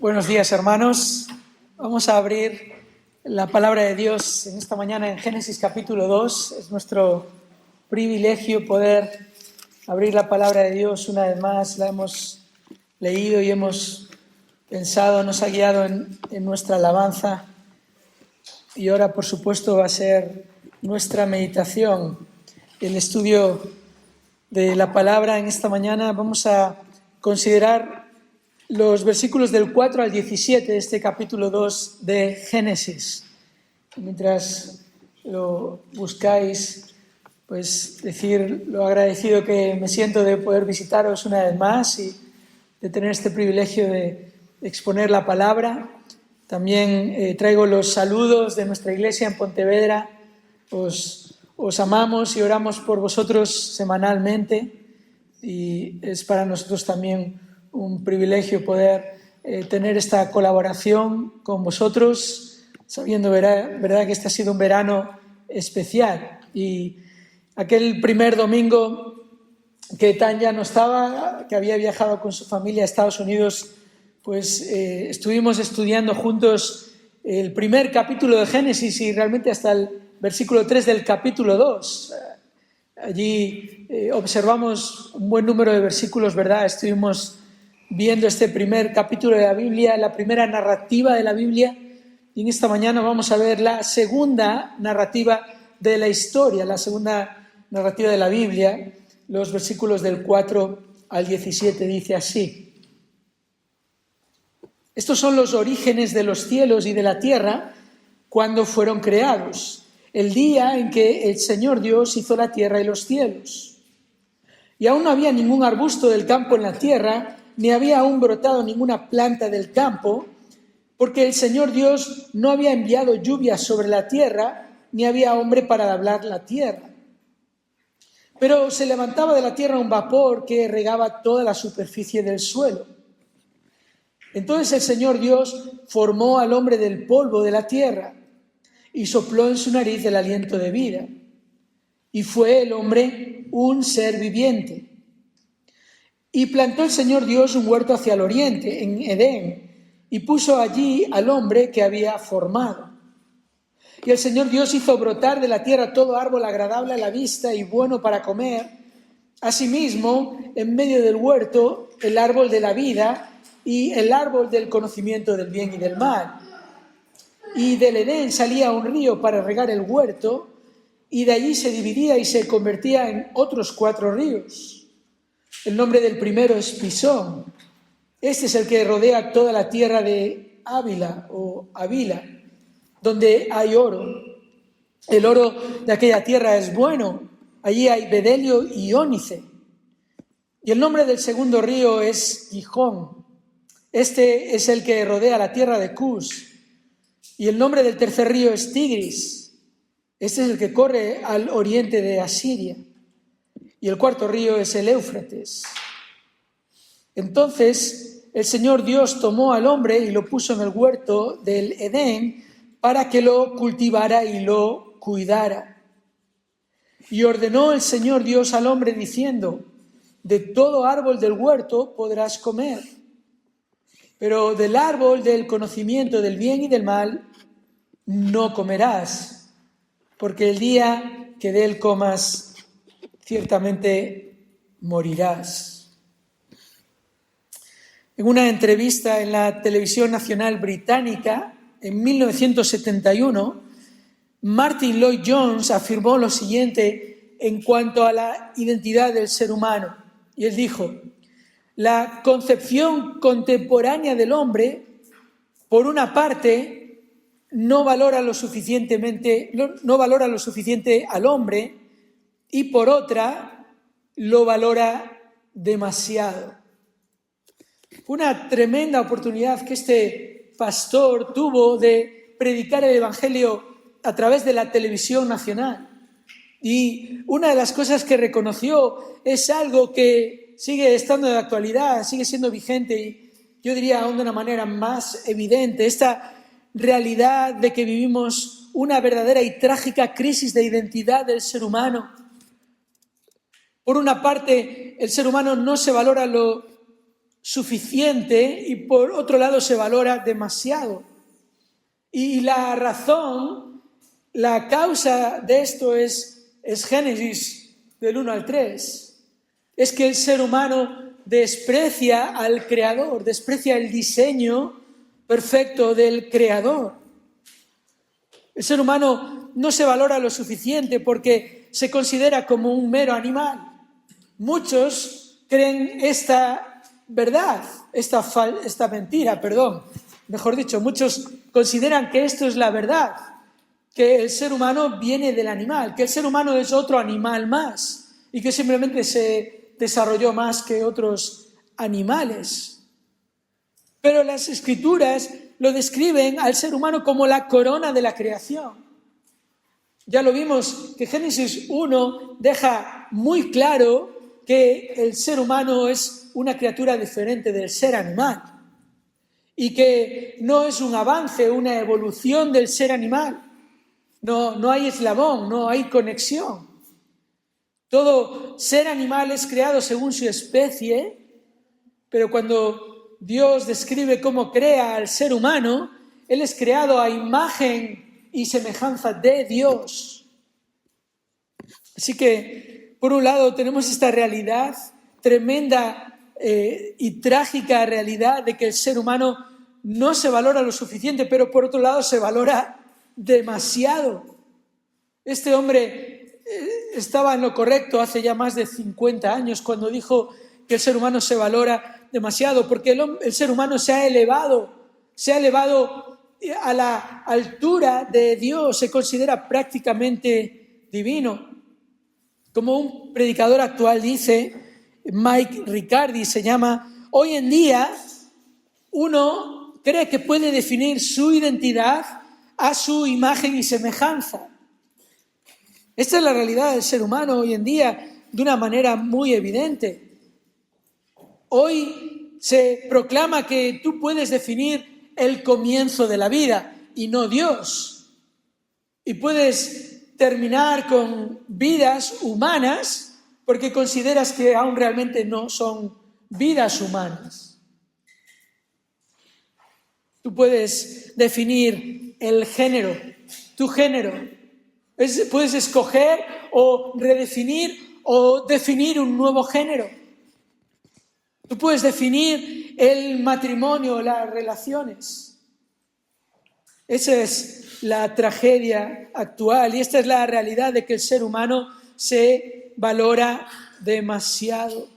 Buenos días, hermanos. Vamos a abrir la palabra de Dios en esta mañana en Génesis capítulo 2. Es nuestro privilegio poder abrir la palabra de Dios una vez más. La hemos leído y hemos pensado, nos ha guiado en nuestra alabanza. Y ahora, por supuesto, va a ser nuestra meditación, el estudio de la palabra en esta mañana. Vamos a considerar los versículos del 4 al 17 de este capítulo 2 de Génesis. Mientras lo buscáis, pues decir lo agradecido que me siento de poder visitaros una vez más y de tener este privilegio de exponer la palabra. También traigo los saludos de nuestra iglesia en Pontevedra. Os amamos y oramos por vosotros semanalmente y es para nosotros también un privilegio poder tener esta colaboración con vosotros, sabiendo, verdad, que este ha sido un verano especial. Y aquel primer domingo que Tanya no estaba, que había viajado con su familia a Estados Unidos, pues estuvimos estudiando juntos el primer capítulo de Génesis y realmente hasta el versículo 3 del capítulo 2. Allí observamos un buen número de versículos, ¿verdad? Estuvimos viendo este primer capítulo de la Biblia, la primera narrativa de la Biblia, y en esta mañana vamos a ver la segunda narrativa de la historia, la segunda narrativa de la Biblia. Los versículos del 4 al 17 dice así: estos son los orígenes de los cielos y de la tierra cuando fueron creados, el día en que el Señor Dios hizo la tierra y los cielos. Y aún no había ningún arbusto del campo en la tierra, ni había aún brotado ninguna planta del campo, porque el Señor Dios no había enviado lluvia sobre la tierra, ni había hombre para labrar la tierra. Pero se levantaba de la tierra un vapor que regaba toda la superficie del suelo. Entonces el Señor Dios formó al hombre del polvo de la tierra y sopló en su nariz el aliento de vida. Y fue el hombre un ser viviente. Y plantó el Señor Dios un huerto hacia el oriente, en Edén, y puso allí al hombre que había formado. Y el Señor Dios hizo brotar de la tierra todo árbol agradable a la vista y bueno para comer. Asimismo, en medio del huerto, el árbol de la vida y el árbol del conocimiento del bien y del mal. Y del Edén salía un río para regar el huerto, y de allí se dividía y se convertía en otros 4 ríos. El nombre del primero es Pisón. Este es el que rodea toda la tierra de Ávila o Avila, donde hay oro. El oro de aquella tierra es bueno. Allí hay bedelio y ónice. Y el nombre del segundo río es Gijón. Este es el que rodea la tierra de Cus. Y el nombre del tercer río es Tigris. Este es el que corre al oriente de Asiria. Y el cuarto río es el Éufrates. Entonces el Señor Dios tomó al hombre y lo puso en el huerto del Edén para que lo cultivara y lo cuidara. Y ordenó el Señor Dios al hombre diciendo: de todo árbol del huerto podrás comer, pero del árbol del conocimiento del bien y del mal no comerás, porque el día que de él comas, ciertamente morirás. En una entrevista en la televisión nacional británica, en 1971, Martin Lloyd Jones afirmó lo siguiente en cuanto a la identidad del ser humano. Y él dijo: la concepción contemporánea del hombre, por una parte, no valora lo suficiente al hombre, y por otra, lo valora demasiado. Una tremenda oportunidad que este pastor tuvo de predicar el Evangelio a través de la televisión nacional. Y una de las cosas que reconoció es algo que sigue estando de actualidad, sigue siendo vigente y yo diría aún de una manera más evidente, esta realidad de que vivimos una verdadera y trágica crisis de identidad del ser humano. Por una parte, el ser humano no se valora lo suficiente y por otro lado se valora demasiado. Y la razón, la causa de esto es Génesis del 1 al 3. Es que el ser humano desprecia al Creador, desprecia el diseño perfecto del Creador. El ser humano no se valora lo suficiente porque se considera como un mero animal. Muchos creen esta verdad, esta mentira, mejor dicho, muchos consideran que esto es la verdad, que el ser humano viene del animal, que el ser humano es otro animal más y que simplemente se desarrolló más que otros animales. Pero las Escrituras lo describen al ser humano como la corona de la creación. Ya lo vimos que Génesis 1 deja muy claro que el ser humano es una criatura diferente del ser animal y que no es un avance, una evolución del ser animal. No hay eslabón, no hay conexión. Todo ser animal es creado según su especie, pero cuando Dios describe cómo crea al ser humano, Él es creado a imagen y semejanza de Dios. Así que, por un lado, tenemos esta realidad tremenda y trágica realidad de que el ser humano no se valora lo suficiente, pero por otro lado se valora demasiado. Este hombre estaba en lo correcto hace ya más de 50 años cuando dijo que el ser humano se valora demasiado, porque el ser humano se ha elevado a la altura de Dios, se considera prácticamente divino. Como un predicador actual dice, Mike Riccardi se llama, hoy en día uno cree que puede definir su identidad a su imagen y semejanza. Esta es la realidad del ser humano hoy en día de una manera muy evidente. Hoy se proclama que tú puedes definir el comienzo de la vida y no Dios. Y puedes terminar con vidas humanas porque consideras que aún realmente no son vidas humanas. Tú puedes definir el género, tu género. Puedes escoger o redefinir o definir un nuevo género. Tú puedes definir el matrimonio, las relaciones. Esa es la tragedia actual y esta es la realidad de que el ser humano se valora demasiado.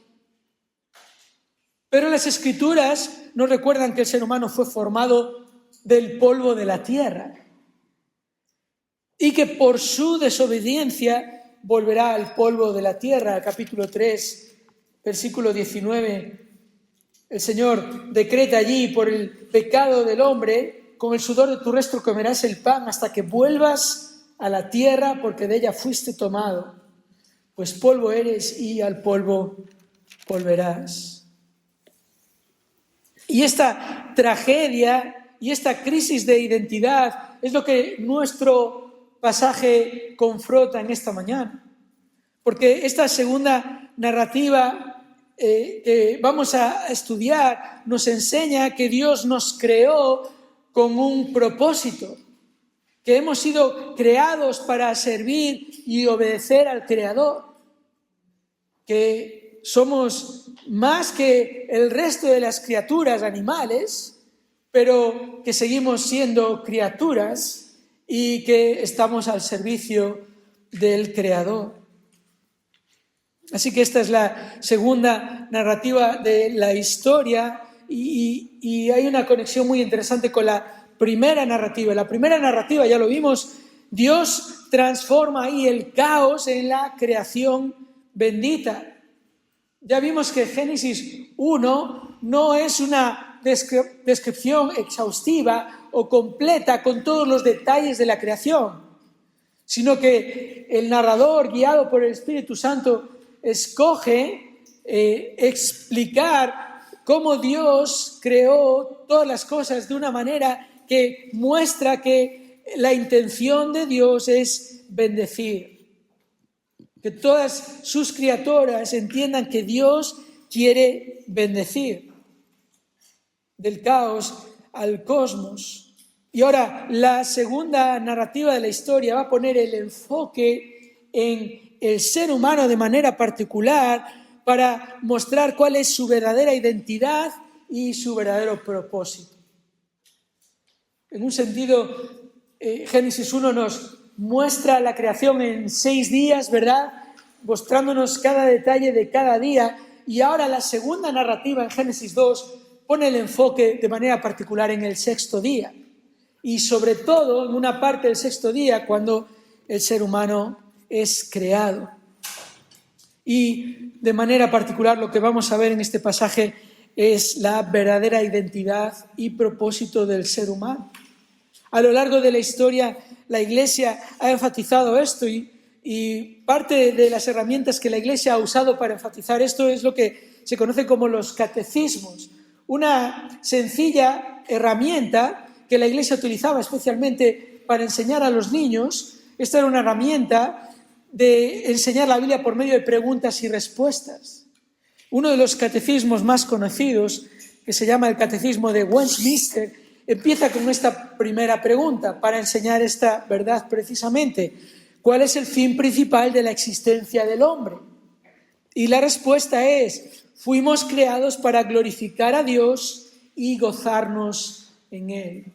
Pero las Escrituras nos recuerdan que el ser humano fue formado del polvo de la tierra y que por su desobediencia volverá al polvo de la tierra. Capítulo 3, versículo 19, el Señor decreta allí: por el pecado del hombre, con el sudor de tu rostro comerás el pan hasta que vuelvas a la tierra, porque de ella fuiste tomado, pues polvo eres y al polvo volverás. Y esta tragedia y esta crisis de identidad es lo que nuestro pasaje confronta en esta mañana. Porque esta segunda narrativa que vamos a estudiar nos enseña que Dios nos creó con un propósito, que hemos sido creados para servir y obedecer al Creador, que somos más que el resto de las criaturas animales, pero que seguimos siendo criaturas y que estamos al servicio del Creador. Así que esta es la segunda narrativa de la historia y hay una conexión muy interesante con la primera narrativa. La primera narrativa, ya lo vimos, Dios transforma ahí el caos en la creación bendita. Ya vimos que Génesis 1 no es una descripción exhaustiva o completa con todos los detalles de la creación, sino que el narrador, guiado por el Espíritu Santo, escoge explicar cómo Dios creó todas las cosas de una manera que muestra que la intención de Dios es bendecir. Que todas sus criaturas entiendan que Dios quiere bendecir. del caos al cosmos. Y ahora la segunda narrativa de la historia va a poner el enfoque en el ser humano de manera particular para mostrar cuál es su verdadera identidad y su verdadero propósito. En un sentido, Génesis 1 nos muestra la creación en 6 días, ¿verdad? Mostrándonos cada detalle de cada día. Y ahora la segunda narrativa en Génesis 2 pone el enfoque de manera particular en el sexto día. Y sobre todo en una parte del sexto día cuando el ser humano es creado. Y de manera particular lo que vamos a ver en este pasaje es la verdadera identidad y propósito del ser humano. A lo largo de la historia la Iglesia ha enfatizado esto y parte de las herramientas que la Iglesia ha usado para enfatizar esto es lo que se conoce como los catecismos, una sencilla herramienta que la Iglesia utilizaba especialmente para enseñar a los niños. Esta era una herramienta de enseñar la Biblia por medio de preguntas y respuestas. Uno de los catecismos más conocidos, que se llama el Catecismo de Westminster, empieza con esta primera pregunta para enseñar esta verdad precisamente. ¿Cuál es el fin principal de la existencia del hombre? Y la respuesta es: fuimos creados para glorificar a Dios y gozarnos en Él.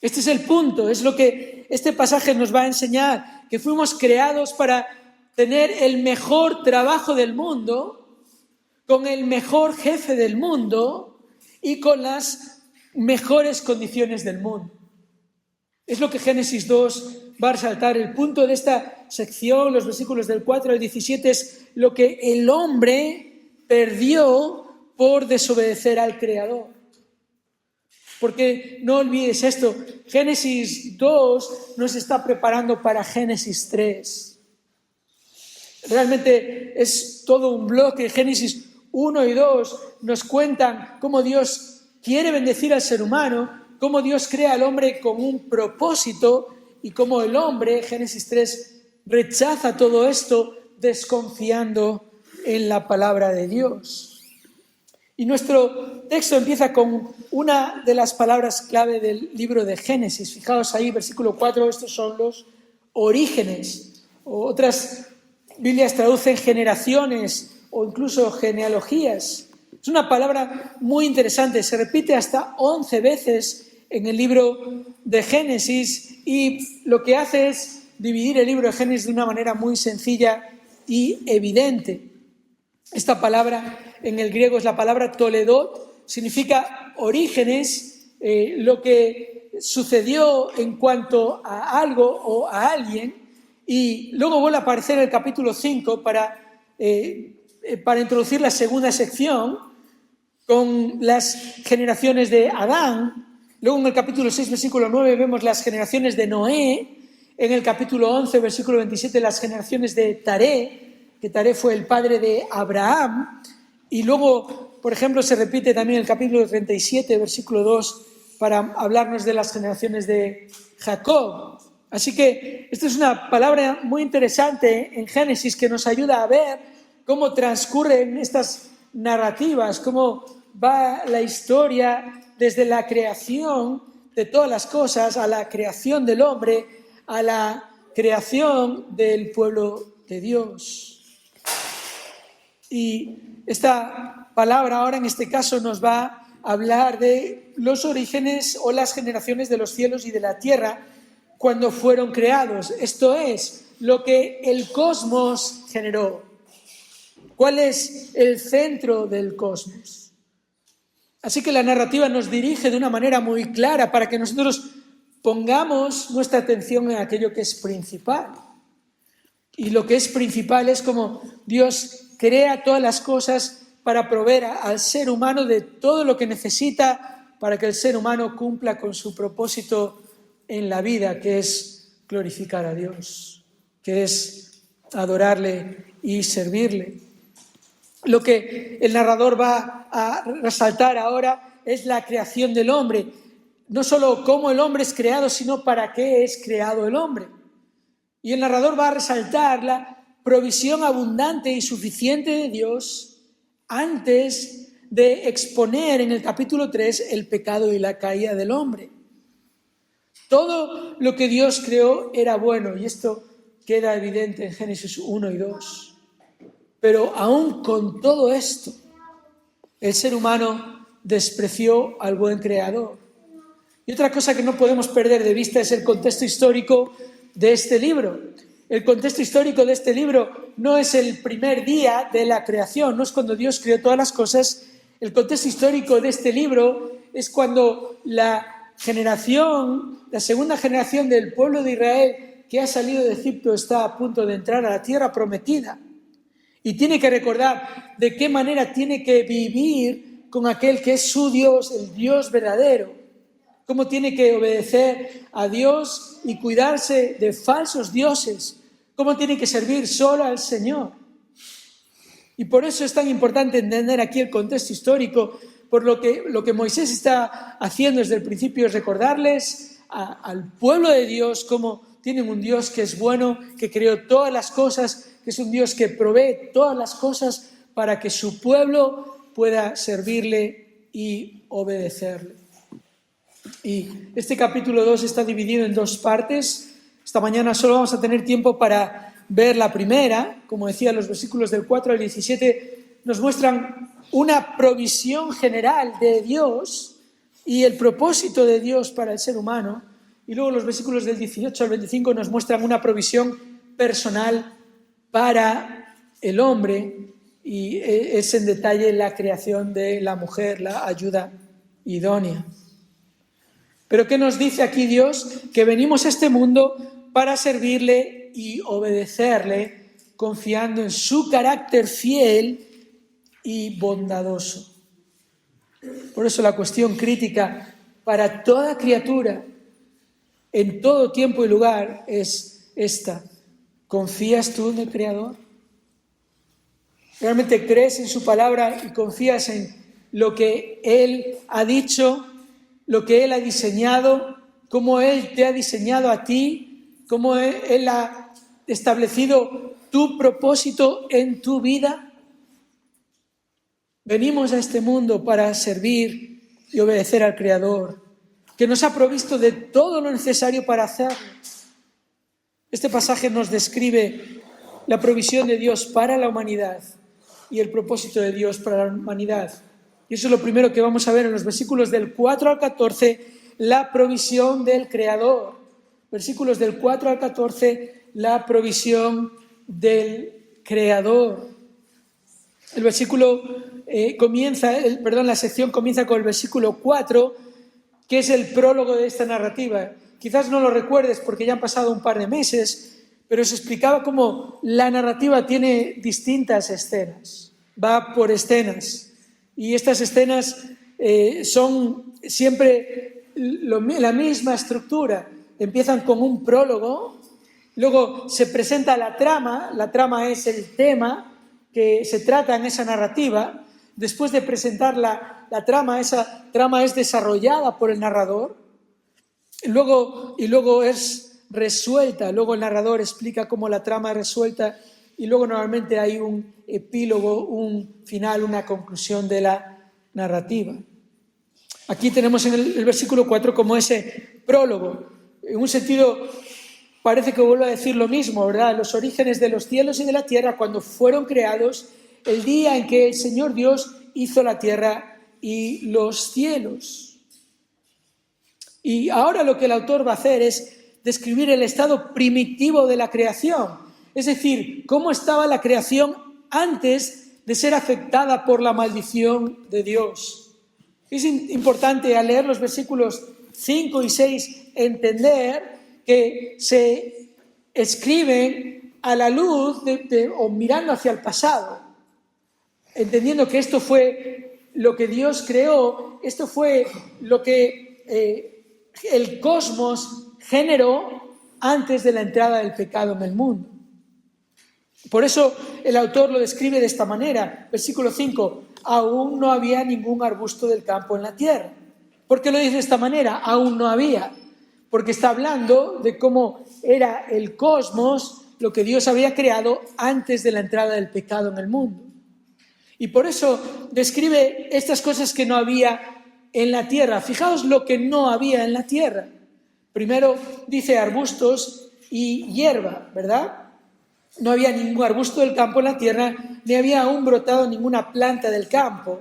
Este es el punto, es lo que este pasaje nos va a enseñar, que fuimos creados para tener el mejor trabajo del mundo, con el mejor jefe del mundo y con las mejores condiciones del mundo. Es lo que Génesis 2 va a resaltar. El punto de esta sección, los versículos del 4 al 17, es lo que el hombre perdió por desobedecer al Creador. Porque no olvides esto, Génesis 2 nos está preparando para Génesis 3. Realmente es todo un bloque. Génesis 1 y 2 nos cuentan cómo Dios quiere bendecir al ser humano, cómo Dios crea al hombre con un propósito y cómo el hombre, Génesis 3, rechaza todo esto desconfiando en la palabra de Dios. Y nuestro texto empieza con una de las palabras clave del libro de Génesis. Fijaos ahí, versículo 4, estos son los orígenes. Otras Biblias traducen generaciones o incluso genealogías. Es una palabra muy interesante, se repite hasta 11 veces en el libro de Génesis y lo que hace es dividir el libro de Génesis de una manera muy sencilla y evidente. Esta palabra en el griego es la palabra toledot, significa orígenes, lo que sucedió en cuanto a algo o a alguien, y luego vuelve a aparecer en el capítulo 5 para introducir la segunda sección con las generaciones de Adán. Luego en el capítulo 6, versículo 9, vemos las generaciones de Noé. En el capítulo 11, versículo 27, las generaciones de Taré, que Taré fue el padre de Abraham. Y luego, por ejemplo, se repite también el capítulo 37, versículo 2, para hablarnos de las generaciones de Jacob. Así que esta es una palabra muy interesante en Génesis que nos ayuda a ver cómo transcurren estas narrativas, cómo va la historia desde la creación de todas las cosas a la creación del hombre, a la creación del pueblo de Dios. Y esta palabra ahora en este caso nos va a hablar de los orígenes o las generaciones de los cielos y de la tierra cuando fueron creados. Esto es lo que el cosmos generó. ¿Cuál es el centro del cosmos? Así que la narrativa nos dirige de una manera muy clara para que nosotros pongamos nuestra atención en aquello que es principal. Y lo que es principal es como Dios crea todas las cosas para proveer al ser humano de todo lo que necesita para que el ser humano cumpla con su propósito en la vida, que es glorificar a Dios, que es adorarle y servirle. Lo que el narrador va a resaltar ahora es la creación del hombre. No solo cómo el hombre es creado, sino para qué es creado el hombre. Y el narrador va a resaltar la provisión abundante y suficiente de Dios antes de exponer en el capítulo 3 el pecado y la caída del hombre. Todo lo que Dios creó era bueno, y esto queda evidente en Génesis 1 y 2. Pero aún con todo esto, el ser humano despreció al buen creador. Y otra cosa que no podemos perder de vista es el contexto histórico de este libro. El contexto histórico de este libro no es el primer día de la creación, no es cuando Dios creó todas las cosas. El contexto histórico de este libro es cuando la segunda generación del pueblo de Israel que ha salido de Egipto está a punto de entrar a la tierra prometida. Y tiene que recordar de qué manera tiene que vivir con aquel que es su Dios, el Dios verdadero. Cómo tiene que obedecer a Dios y cuidarse de falsos dioses. Cómo tiene que servir solo al Señor. Y por eso es tan importante entender aquí el contexto histórico, por lo que Moisés está haciendo desde el principio es recordarles al pueblo de Dios cómo tienen un Dios que es bueno, que creó todas las cosas, que es un Dios que provee todas las cosas para que su pueblo pueda servirle y obedecerle. Y este capítulo 2 está dividido en dos partes. Esta mañana solo vamos a tener tiempo para ver la primera. Como decía, los versículos del 4 al 17 nos muestran una provisión general de Dios y el propósito de Dios para el ser humano. Y luego los versículos del 18 al 25 nos muestran una provisión personal para el hombre, y es en detalle la creación de la mujer, la ayuda idónea. Pero ¿qué nos dice aquí Dios? Que venimos a este mundo para servirle y obedecerle, confiando en su carácter fiel y bondadoso. Por eso la cuestión crítica para toda criatura, en todo tiempo y lugar, es esta: ¿confías tú en el Creador? ¿Realmente crees en su palabra y confías en lo que Él ha dicho, lo que Él ha diseñado, cómo Él te ha diseñado a ti, cómo Él ha establecido tu propósito en tu vida? Venimos a este mundo para servir y obedecer al Creador, que nos ha provisto de todo lo necesario para hacerlo. Este pasaje nos describe la provisión de Dios para la humanidad y el propósito de Dios para la humanidad. Y eso es lo primero que vamos a ver en los versículos del 4 al 14, la provisión del Creador. Versículos del 4 al 14, la provisión del Creador. La sección comienza con el versículo 4, que es el prólogo de esta narrativa. Quizás no lo recuerdes porque ya han pasado un par de meses, pero se explicaba cómo la narrativa tiene distintas escenas, va por escenas. Y estas escenas son siempre la misma estructura. Empiezan con un prólogo, luego se presenta la trama es el tema que se trata en esa narrativa. Después de presentar la trama, esa trama es desarrollada por el narrador, y luego es resuelta, luego el narrador explica cómo la trama es resuelta, y luego normalmente hay un epílogo, un final, una conclusión de la narrativa. Aquí tenemos en el versículo 4 como ese prólogo. En un sentido parece que vuelvo a decir lo mismo, ¿verdad? Los orígenes de los cielos y de la tierra, cuando fueron creados, el día en que el Señor Dios hizo la tierra y los cielos. Y ahora lo que el autor va a hacer es describir el estado primitivo de la creación. Es decir, cómo estaba la creación antes de ser afectada por la maldición de Dios. Es importante al leer los versículos 5 y 6 entender que se escriben a la luz o mirando hacia el pasado, entendiendo que esto fue lo que Dios creó, esto fue lo que el cosmos generó antes de la entrada del pecado en el mundo. Por eso el autor lo describe de esta manera. Versículo 5, aún no había ningún arbusto del campo en la tierra. ¿Por qué lo dice de esta manera? Aún no había. Porque está hablando de cómo era el cosmos, lo que Dios había creado antes de la entrada del pecado en el mundo. Y por eso describe estas cosas que no había en la tierra. Fijaos lo que no había en la tierra. Primero dice arbustos y hierba, ¿verdad? No había ningún arbusto del campo en la tierra, ni había aún brotado ninguna planta del campo.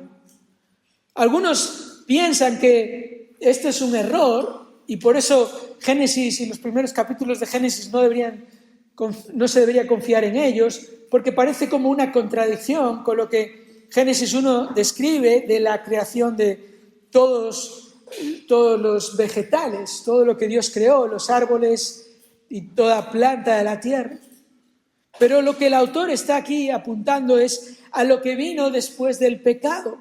Algunos piensan que esto es un error y por eso Génesis y los primeros capítulos de Génesis no se debería confiar en ellos, porque parece como una contradicción con lo que Génesis 1 describe de la creación de todos los vegetales, todo lo que Dios creó, los árboles y toda planta de la tierra. Pero lo que el autor está aquí apuntando es a lo que vino después del pecado.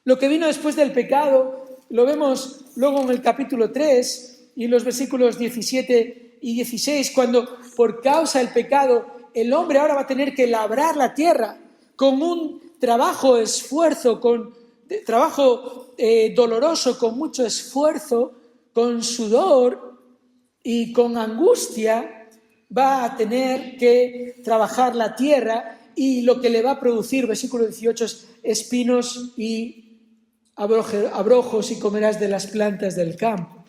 Lo que vino después del pecado lo vemos luego en el capítulo 3 y en los versículos 17 y 16, cuando por causa del pecado el hombre ahora va a tener que labrar la tierra con un trabajo doloroso, con mucho esfuerzo, con sudor y con angustia. Va a tener que trabajar la tierra y lo que le va a producir, versículo 18, es espinos y abrojos y comerás de las plantas del campo.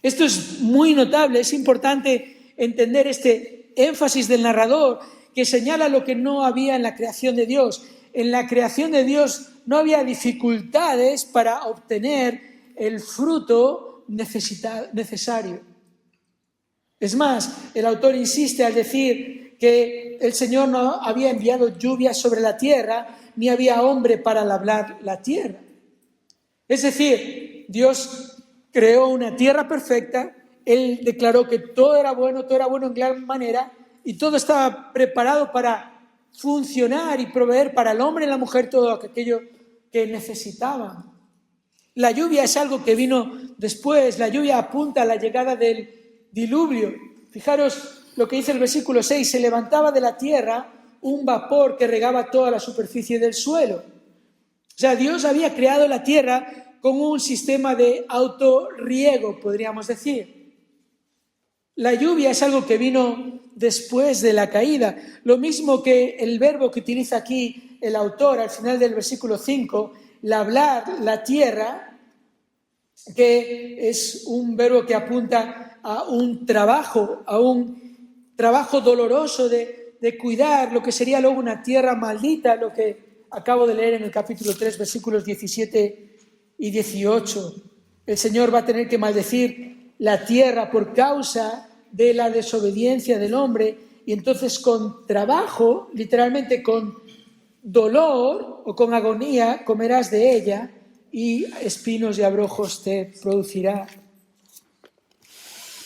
Esto es muy notable, es importante entender este énfasis del narrador que señala lo que no había en la creación de Dios. En la creación de Dios no había dificultades para obtener el fruto necesario. Es más, el autor insiste al decir que el Señor no había enviado lluvia sobre la tierra, ni había hombre para labrar la tierra. Es decir, Dios creó una tierra perfecta, Él declaró que todo era bueno en gran manera, y todo estaba preparado para funcionar y proveer para el hombre y la mujer todo aquello que necesitaban. La lluvia es algo que vino después, la lluvia apunta a la llegada del diluvio. Fijaros lo que dice el versículo 6, se levantaba de la tierra un vapor que regaba toda la superficie del suelo. O sea, Dios había creado la tierra con un sistema de autorriego, podríamos decir. La lluvia es algo que vino después de la caída. Lo mismo que el verbo que utiliza aquí el autor al final del versículo 5, labrar la tierra, que es un verbo que apunta a un trabajo doloroso de cuidar lo que sería luego una tierra maldita, lo que acabo de leer en el capítulo 3, versículos 17 y 18. El Señor va a tener que maldecir la tierra por causa de la desobediencia del hombre, y entonces con trabajo, literalmente con dolor o con agonía, comerás de ella y espinos y abrojos te producirá.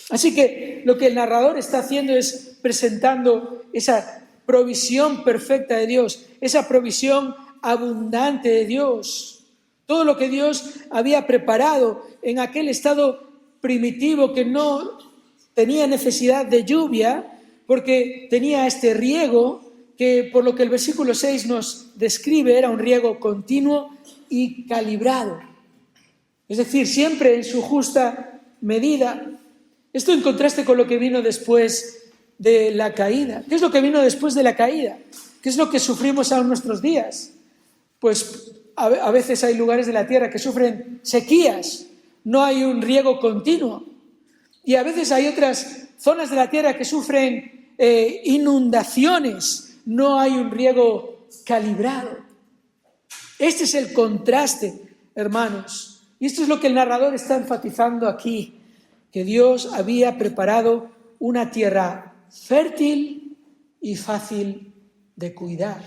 Así que lo que el narrador está haciendo es presentando esa provisión perfecta de Dios, esa provisión abundante de Dios. Todo lo que Dios había preparado en aquel estado primitivo que no tenía necesidad de lluvia, porque tenía este riego que, por lo que el versículo 6 nos describe, era un riego continuo y calibrado. Es decir, siempre en su justa medida. Esto en contraste con lo que vino después de la caída. ¿Qué es lo que vino después de la caída? ¿Qué es lo que sufrimos aún en nuestros días? Pues a veces hay lugares de la tierra que sufren sequías, no hay un riego continuo. Y a veces hay otras zonas de la tierra que sufren inundaciones, no hay un riego calibrado. Este es el contraste, hermanos. Y esto es lo que el narrador está enfatizando aquí, que Dios había preparado una tierra fértil y fácil de cuidar.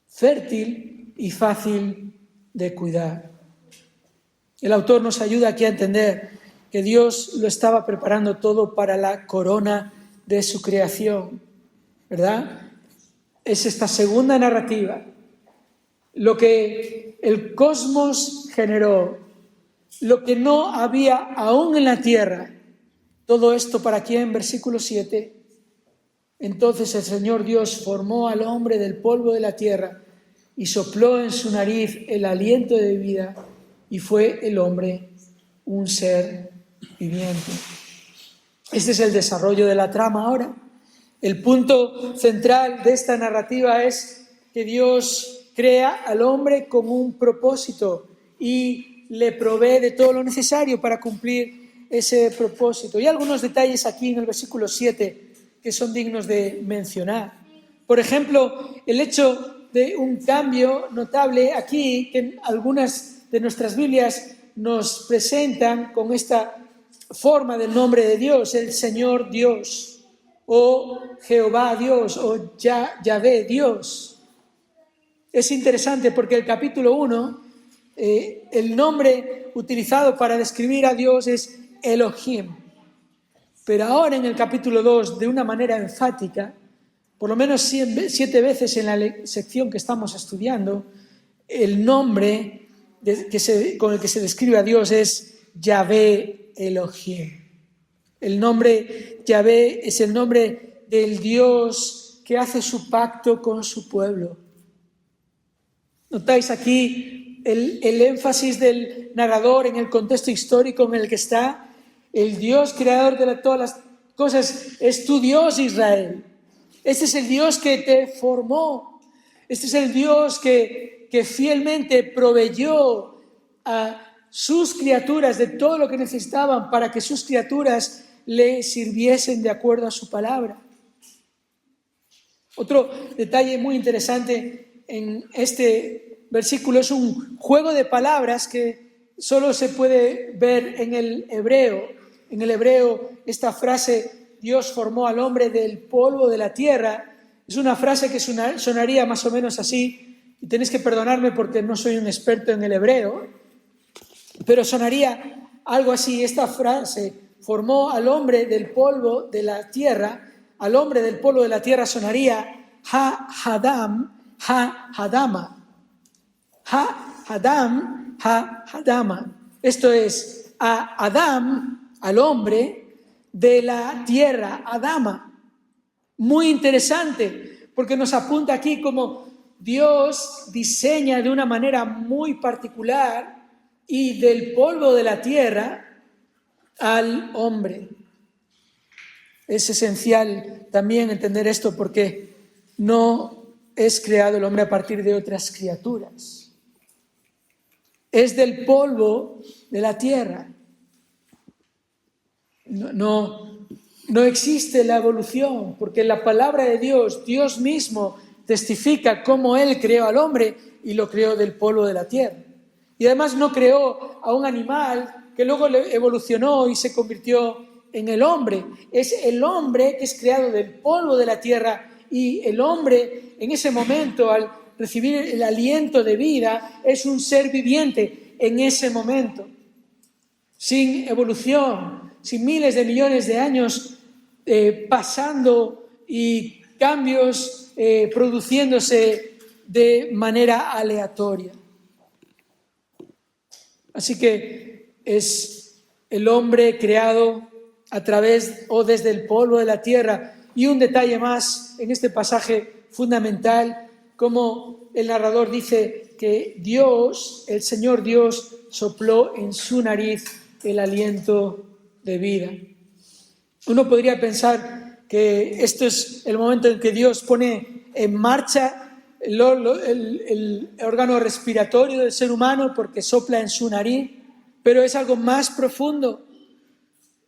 Fértil y fácil de cuidar. El autor nos ayuda aquí a entender que Dios lo estaba preparando todo para la corona de su creación, ¿verdad? Es esta segunda narrativa, lo que el cosmos generó, lo que no había aún en la tierra. Todo esto para quién, versículo 7. Entonces el Señor Dios formó al hombre del polvo de la tierra y sopló en su nariz el aliento de vida, y fue el hombre un ser viviente. Este es el desarrollo de la trama ahora. El punto central de esta narrativa es que Dios crea al hombre con un propósito y le provee de todo lo necesario para cumplir ese propósito. Y algunos detalles aquí en el versículo 7 que son dignos de mencionar. Por ejemplo, el hecho de un cambio notable aquí que en algunas de nuestras Biblias nos presentan con esta forma del nombre de Dios, el Señor Dios, o Jehová Dios, o Yahvé Dios. Es interesante porque el capítulo 1, el nombre utilizado para describir a Dios es Elohim. Pero ahora en el capítulo 2, de una manera enfática, por lo menos 7 veces en la sección que estamos estudiando, el nombre con el que se describe a Dios es Yahvé Elohim. El nombre Yahvé es el nombre del Dios que hace su pacto con su pueblo. ¿Notáis aquí el énfasis del narrador en el contexto histórico en el que está? El Dios creador de todas las cosas es tu Dios, Israel. Este es el Dios que te formó. Este es el Dios que fielmente proveyó a sus criaturas de todo lo que necesitaban para que sus criaturas le sirviesen de acuerdo a su palabra. Otro detalle muy interesante en este versículo es un juego de palabras que solo se puede ver en el hebreo. En el hebreo, esta frase, Dios formó al hombre del polvo de la tierra, es una frase que sonaría más o menos así, y tenéis que perdonarme porque no soy un experto en el hebreo, pero sonaría algo así. Esta frase, formó al hombre del polvo de la tierra, al hombre del polvo de la tierra sonaría ha-hadam, ha-hadama. Ha-hadam, ha-hadama. Esto es, a Adán, al hombre de la tierra, Adama. Muy interesante, porque nos apunta aquí como Dios diseña de una manera muy particular y del polvo de la tierra al hombre. Es esencial también entender esto porque no es creado el hombre a partir de otras criaturas. Es del polvo de la tierra. No existe la evolución, porque la palabra de Dios, Dios mismo testifica cómo Él creó al hombre y lo creó del polvo de la tierra. Y además no creó a un animal que luego evolucionó y se convirtió en el hombre. Es el hombre que es creado del polvo de la tierra, y el hombre en ese momento, al recibir el aliento de vida, es un ser viviente en ese momento. Sin evolución, sin miles de millones de años pasando y cambios produciéndose de manera aleatoria. Así que es el hombre creado a través o desde el polvo de la tierra. Y un detalle más en este pasaje fundamental, como el narrador dice que Dios, el Señor Dios, sopló en su nariz el aliento de vida. Uno podría pensar que esto es el momento en que Dios pone en marcha el órgano respiratorio del ser humano porque sopla en su nariz, pero es algo más profundo.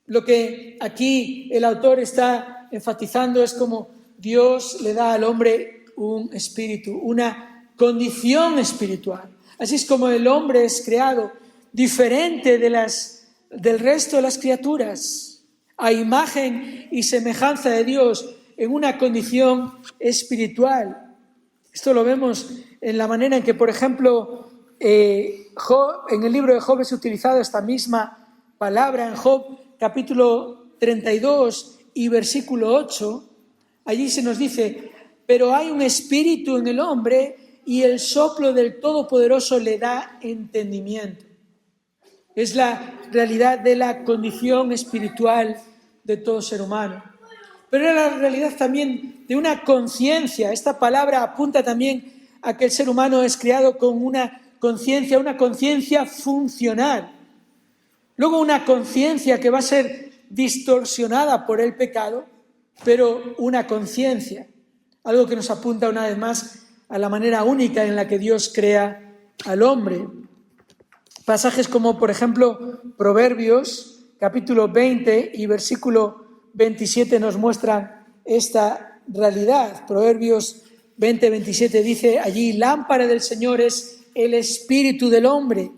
Lo que aquí el autor está enfatizando es como Dios le da al hombre un espíritu, una condición espiritual. Así es como el hombre es creado, diferente del resto de las criaturas, a imagen y semejanza de Dios, en una condición espiritual. Esto lo vemos en la manera en que, por ejemplo, en el libro de Job es utilizada esta misma palabra. En Job capítulo 32 y versículo 8, allí se nos dice: pero hay un espíritu en el hombre y el soplo del Todopoderoso le da entendimiento. Es la realidad de la condición espiritual de todo ser humano. Pero es la realidad también de una conciencia. Esta palabra apunta también a que el ser humano es creado con una conciencia funcional. Luego una conciencia que va a ser distorsionada por el pecado, pero una conciencia. Algo que nos apunta una vez más a la manera única en la que Dios crea al hombre. Pasajes como, por ejemplo, Proverbios, capítulo 20 y versículo 27 nos muestran esta realidad. Proverbios 20, 27 dice allí: lámpara del Señor es el espíritu del hombre.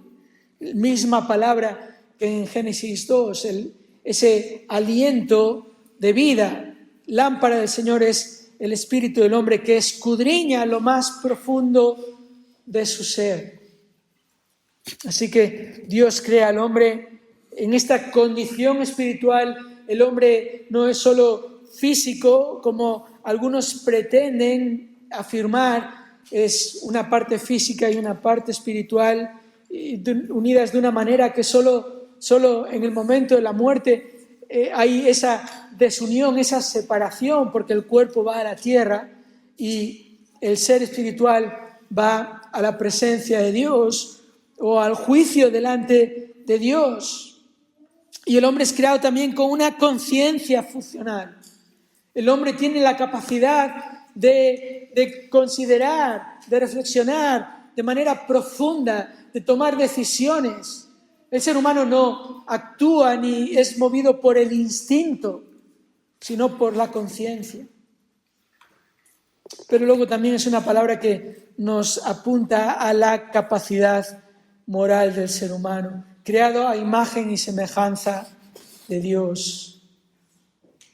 Misma palabra que en Génesis 2, ese aliento de vida. Lámpara del Señor es el espíritu del hombre que escudriña lo más profundo de su ser. Así que Dios crea al hombre en esta condición espiritual. El hombre no es solo físico, como algunos pretenden afirmar, es una parte física y una parte espiritual unidas de una manera que solo en el momento de la muerte hay esa desunión, esa separación, porque el cuerpo va a la tierra y el ser espiritual va a la presencia de Dios o al juicio delante de Dios. Y el hombre es creado también con una conciencia funcional. El hombre tiene la capacidad de considerar, de reflexionar de manera profunda, de tomar decisiones. El ser humano no actúa ni es movido por el instinto, sino por la conciencia. Pero luego también es una palabra que nos apunta a la capacidad moral del ser humano, creado a imagen y semejanza de Dios.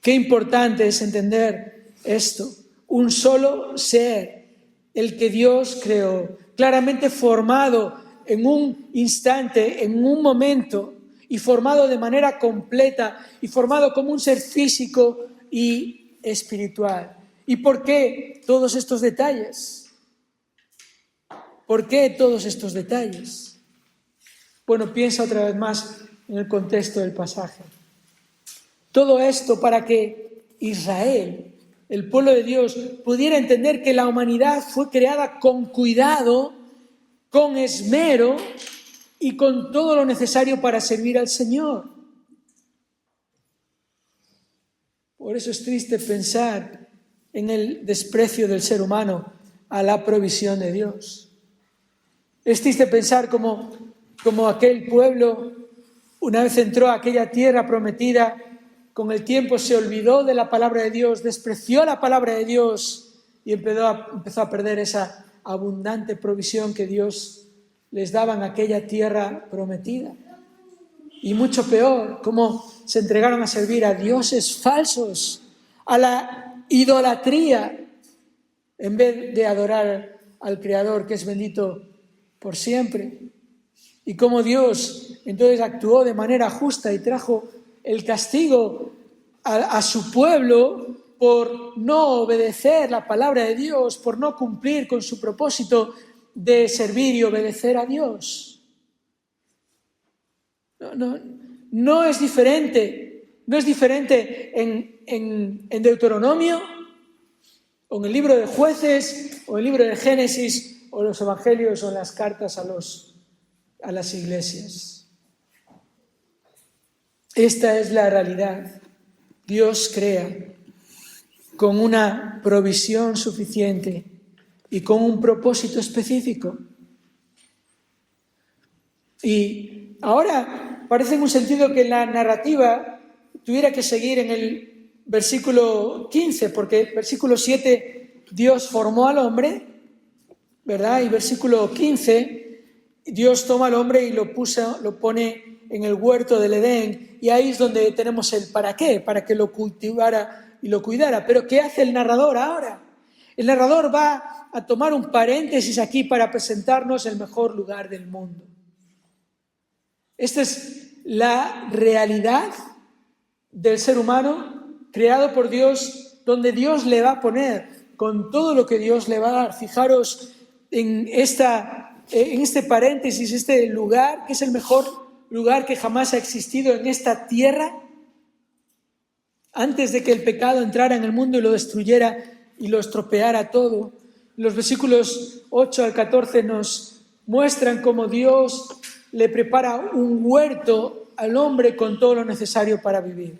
Qué importante es entender esto. Un solo ser, el que Dios creó, claramente formado en un instante, en un momento, y formado de manera completa, y formado como un ser físico y espiritual. ¿Y por qué todos estos detalles? ¿Por qué todos estos detalles? Bueno, piensa otra vez más en el contexto del pasaje. Todo esto para que Israel, el pueblo de Dios, pudiera entender que la humanidad fue creada con cuidado, con esmero y con todo lo necesario para servir al Señor. Por eso es triste pensar en el desprecio del ser humano a la provisión de Dios. Es triste pensar como aquel pueblo, una vez entró a aquella tierra prometida, con el tiempo se olvidó de la palabra de Dios, despreció la palabra de Dios y empezó a perder esa abundante provisión que Dios les daba en aquella tierra prometida. Y mucho peor, cómo se entregaron a servir a dioses falsos, a la idolatría, en vez de adorar al Creador, que es bendito por siempre. Y cómo Dios entonces actuó de manera justa y trajo el castigo a su pueblo por no obedecer la palabra de Dios, por no cumplir con su propósito de servir y obedecer a Dios. No es diferente. No es diferente en Deuteronomio, o en el libro de Jueces, o en el libro de Génesis, o en los evangelios, o en las cartas a las iglesias. Esta es la realidad. Dios crea con una provisión suficiente y con un propósito específico. Y ahora parece en un sentido que la narrativa tuviera que seguir en el versículo 15, porque versículo 7, Dios formó al hombre, ¿verdad? Y versículo 15, Dios toma al hombre y lo pone en el huerto del Edén, y ahí es donde tenemos el para qué, para que lo cultivara y lo cuidara. Pero ¿qué hace el narrador ahora? El narrador va a tomar un paréntesis aquí para presentarnos el mejor lugar del mundo. Esta es la realidad del ser humano creado por Dios, donde Dios le va a poner con todo lo que Dios le va a dar. Fijaros en este paréntesis, este lugar, que es el mejor lugar que jamás ha existido en esta tierra, antes de que el pecado entrara en el mundo y lo destruyera y lo estropeara todo. Los versículos 8 al 14 nos muestran cómo Dios le prepara un huerto al hombre con todo lo necesario para vivir.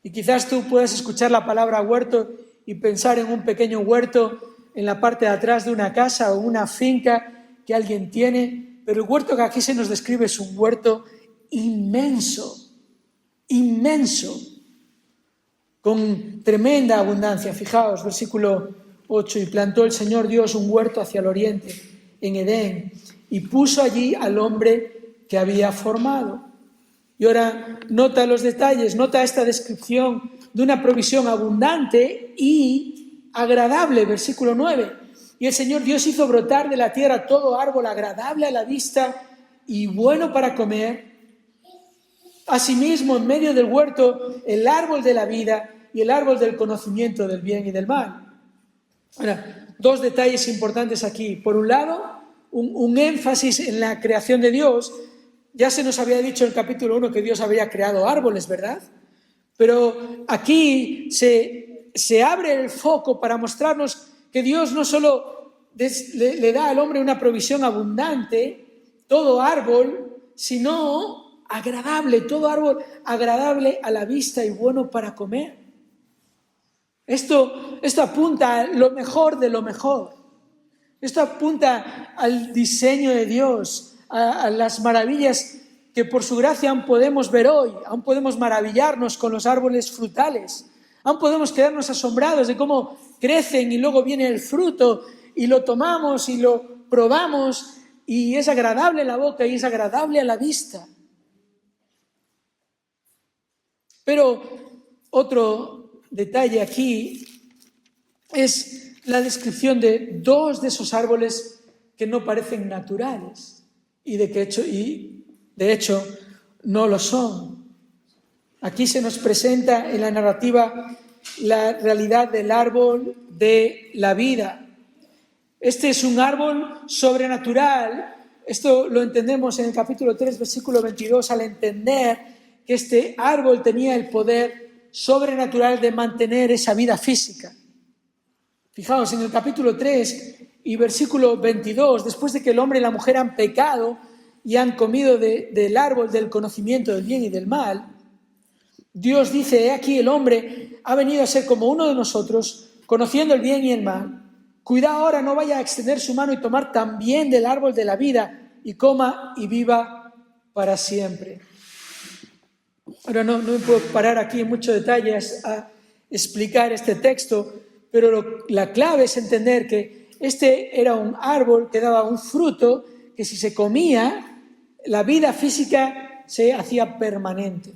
Y quizás tú puedas escuchar la palabra huerto y pensar en un pequeño huerto en la parte de atrás de una casa o una finca que alguien tiene, pero el huerto que aquí se nos describe es un huerto inmenso, inmenso, con tremenda abundancia. Fijaos, versículo 8, y plantó el Señor Dios un huerto hacia el oriente, en Edén, y puso allí al hombre que había formado. Y ahora nota los detalles, nota esta descripción de una provisión abundante y agradable, versículo 9. Y el Señor Dios hizo brotar de la tierra todo árbol agradable a la vista y bueno para comer. Asimismo, en medio del huerto, el árbol de la vida y el árbol del conocimiento del bien y del mal. Ahora, dos detalles importantes aquí. Por un lado, un énfasis en la creación de Dios. Ya se nos había dicho en el capítulo 1 que Dios había creado árboles, ¿verdad? Pero aquí se abre el foco para mostrarnos que Dios no solo le da al hombre una provisión abundante, todo árbol, sino agradable, todo árbol agradable a la vista y bueno para comer. Esto apunta a lo mejor de lo mejor. Esto apunta al diseño de Dios, a las maravillas que por su gracia aún podemos ver hoy. Aún podemos maravillarnos con los árboles frutales. Aún podemos quedarnos asombrados de cómo crecen y luego viene el fruto y lo tomamos y lo probamos y es agradable en la boca y es agradable a la vista. Pero otro detalle aquí es la descripción de dos de esos árboles que no parecen naturales y de hecho no lo son. Aquí se nos presenta en la narrativa la realidad del árbol de la vida. Este es un árbol sobrenatural. Esto lo entendemos en el capítulo 3, versículo 22, al entender que este árbol tenía el poder sobrenatural de mantener esa vida física. Fijaos, en el capítulo 3 y versículo 22, después de que el hombre y la mujer han pecado y han comido del árbol del conocimiento del bien y del mal, Dios dice, he aquí el hombre ha venido a ser como uno de nosotros, conociendo el bien y el mal. Cuidado ahora, no vaya a extender su mano y tomar también del árbol de la vida y coma y viva para siempre. Ahora no me puedo parar aquí en muchos detalles a explicar este texto, pero la clave es entender que este era un árbol que daba un fruto que si se comía, la vida física se hacía permanente.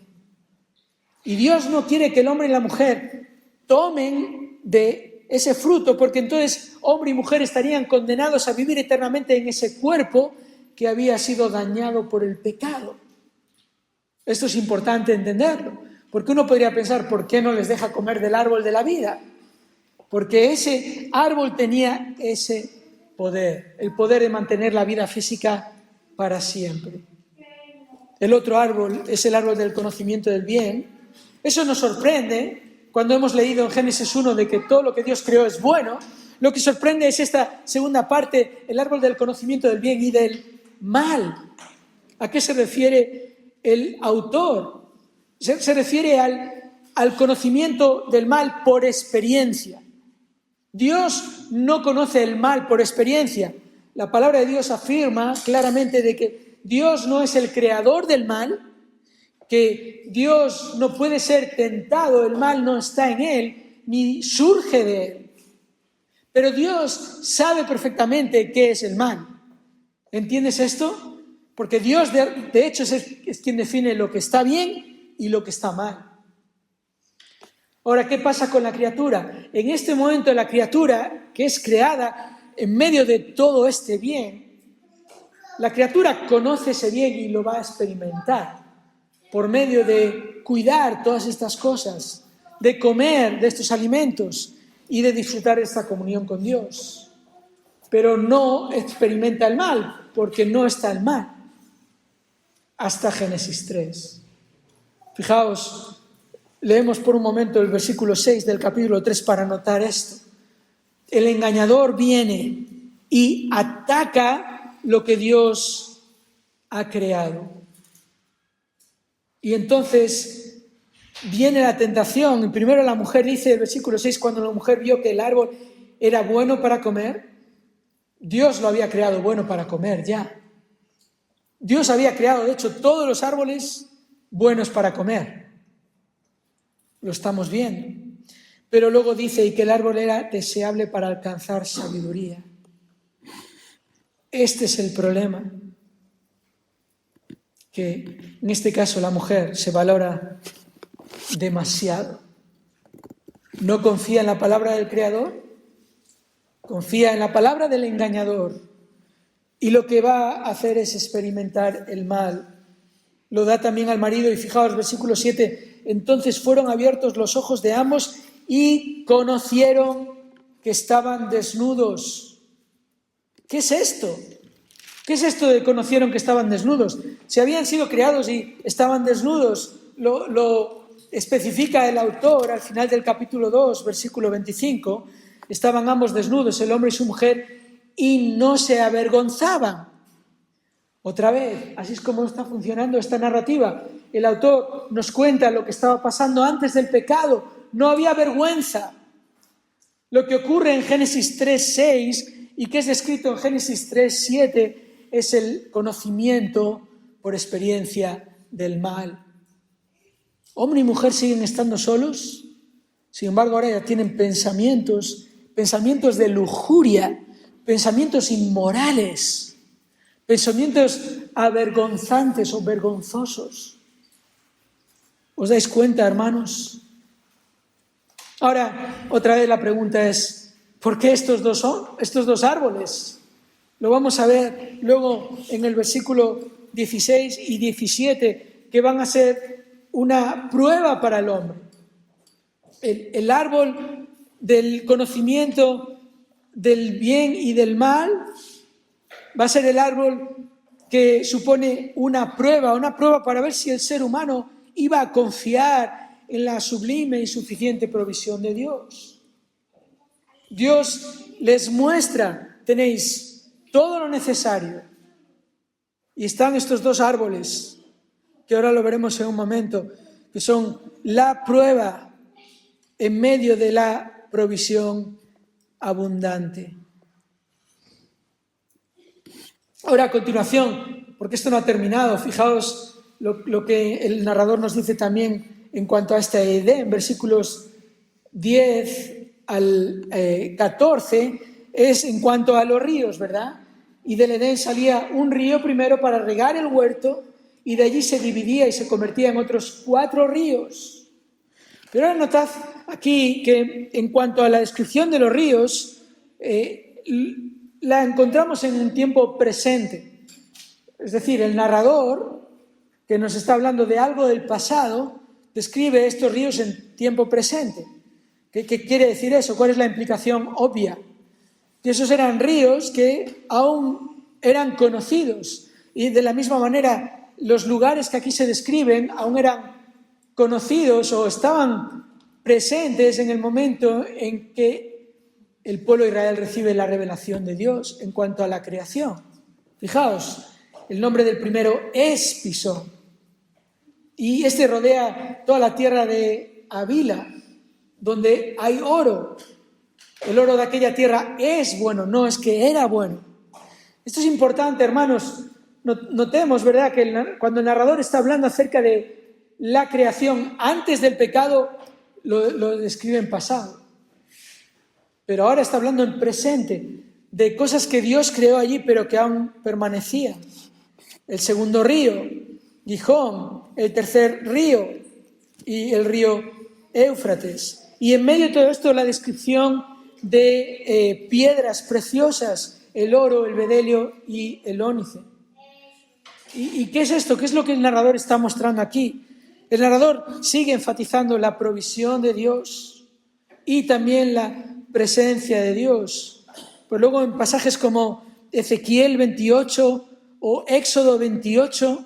Y Dios no quiere que el hombre y la mujer tomen de ese fruto, porque entonces hombre y mujer estarían condenados a vivir eternamente en ese cuerpo que había sido dañado por el pecado. Esto es importante entenderlo, porque uno podría pensar, ¿por qué no les deja comer del árbol de la vida? Porque ese árbol tenía ese poder, el poder de mantener la vida física para siempre. El otro árbol es el árbol del conocimiento del bien. Eso nos sorprende cuando hemos leído en Génesis 1 de que todo lo que Dios creó es bueno. Lo que sorprende es esta segunda parte, el árbol del conocimiento del bien y del mal. ¿A qué se refiere el autor? Se refiere al conocimiento del mal por experiencia. Dios no conoce el mal por experiencia. La palabra de Dios afirma claramente de que Dios no es el creador del mal, que Dios no puede ser tentado, el mal no está en él, ni surge de él. Pero Dios sabe perfectamente qué es el mal. ¿Entiendes esto? Porque Dios, de hecho, es quien define lo que está bien y lo que está mal. Ahora, ¿qué pasa con la criatura? En este momento la criatura que es creada en medio de todo este bien, la criatura conoce ese bien y lo va a experimentar por medio de cuidar todas estas cosas, de comer de estos alimentos y de disfrutar de esta comunión con Dios. Pero no experimenta el mal, porque no está el mal, hasta Génesis 3. Fijaos, leemos por un momento el versículo 6 del capítulo 3 para notar esto. El engañador viene y ataca lo que Dios ha creado. Y entonces viene la tentación. Primero la mujer dice, el versículo 6, cuando la mujer vio que el árbol era bueno para comer. Dios lo había creado bueno para comer ya. Dios había creado, de hecho, todos los árboles buenos para comer. Lo estamos viendo. Pero luego dice, y que el árbol era deseable para alcanzar sabiduría. Este es el problema. Que en este caso la mujer se valora demasiado. No confía en la palabra del Creador, confía en la palabra del engañador, y lo que va a hacer es experimentar el mal. Lo da también al marido, y fijaos, versículo 7, entonces fueron abiertos los ojos de ambos y conocieron que estaban desnudos. ¿Qué es esto? ¿Qué es esto de conocieron que estaban desnudos? Si habían sido creados y estaban desnudos, lo especifica el autor al final del capítulo 2, versículo 25, estaban ambos desnudos, el hombre y su mujer, y no se avergonzaban. Otra vez, así es como está funcionando esta narrativa. El autor nos cuenta lo que estaba pasando antes del pecado. No había vergüenza. Lo que ocurre en Génesis 3:6 y que es descrito en Génesis 3:7 es el conocimiento por experiencia del mal. Hombre y mujer siguen estando solos, sin embargo ahora ya tienen pensamientos de lujuria, pensamientos inmorales, pensamientos avergonzantes o vergonzosos. ¿Os dais cuenta, hermanos? Ahora, otra vez la pregunta es, ¿por qué estos dos árboles? Lo vamos a ver luego en el versículo 16 y 17, que van a ser una prueba para el hombre. El árbol del conocimiento del bien y del mal va a ser el árbol que supone una prueba para ver si el ser humano iba a confiar en la sublime y suficiente provisión de Dios. Dios les muestra, tenéis todo lo necesario, y están estos dos árboles, que ahora lo veremos en un momento, que son la prueba en medio de la provisión abundante. Ahora, a continuación, porque esto no ha terminado, fijaos lo que el narrador nos dice también en cuanto a esta idea, en versículos 10 al 14, es en cuanto a los ríos, ¿verdad? Y del Edén salía un río primero para regar el huerto, y de allí se dividía y se convertía en otros 4 ríos. Pero ahora notad aquí que en cuanto a la descripción de los ríos, la encontramos en un tiempo presente. Es decir, el narrador, que nos está hablando de algo del pasado, describe estos ríos en tiempo presente. ¿Qué quiere decir eso? ¿Cuál es la implicación obvia? Que esos eran ríos que aún eran conocidos, y de la misma manera los lugares que aquí se describen aún eran conocidos o estaban presentes en el momento en que el pueblo de Israel recibe la revelación de Dios en cuanto a la creación. Fijaos, el nombre del primero es Pisón, y este rodea toda la tierra de Havila, donde hay oro. El oro de aquella tierra es bueno, no es que era bueno. Esto es importante, hermanos. Notemos, ¿verdad?, que cuando el narrador está hablando acerca de la creación antes del pecado, lo describe en pasado. Pero ahora está hablando en presente, de cosas que Dios creó allí, pero que aún permanecían. El segundo río, Gihón, el tercer río y el río Éufrates. Y en medio de todo esto la descripción de piedras preciosas, el oro, el bedelio y el ónice. ¿Y qué es esto? ¿Qué es lo que el narrador está mostrando aquí? El narrador sigue enfatizando la provisión de Dios y también la presencia de Dios. Pero luego en pasajes como Ezequiel 28 o Éxodo 28,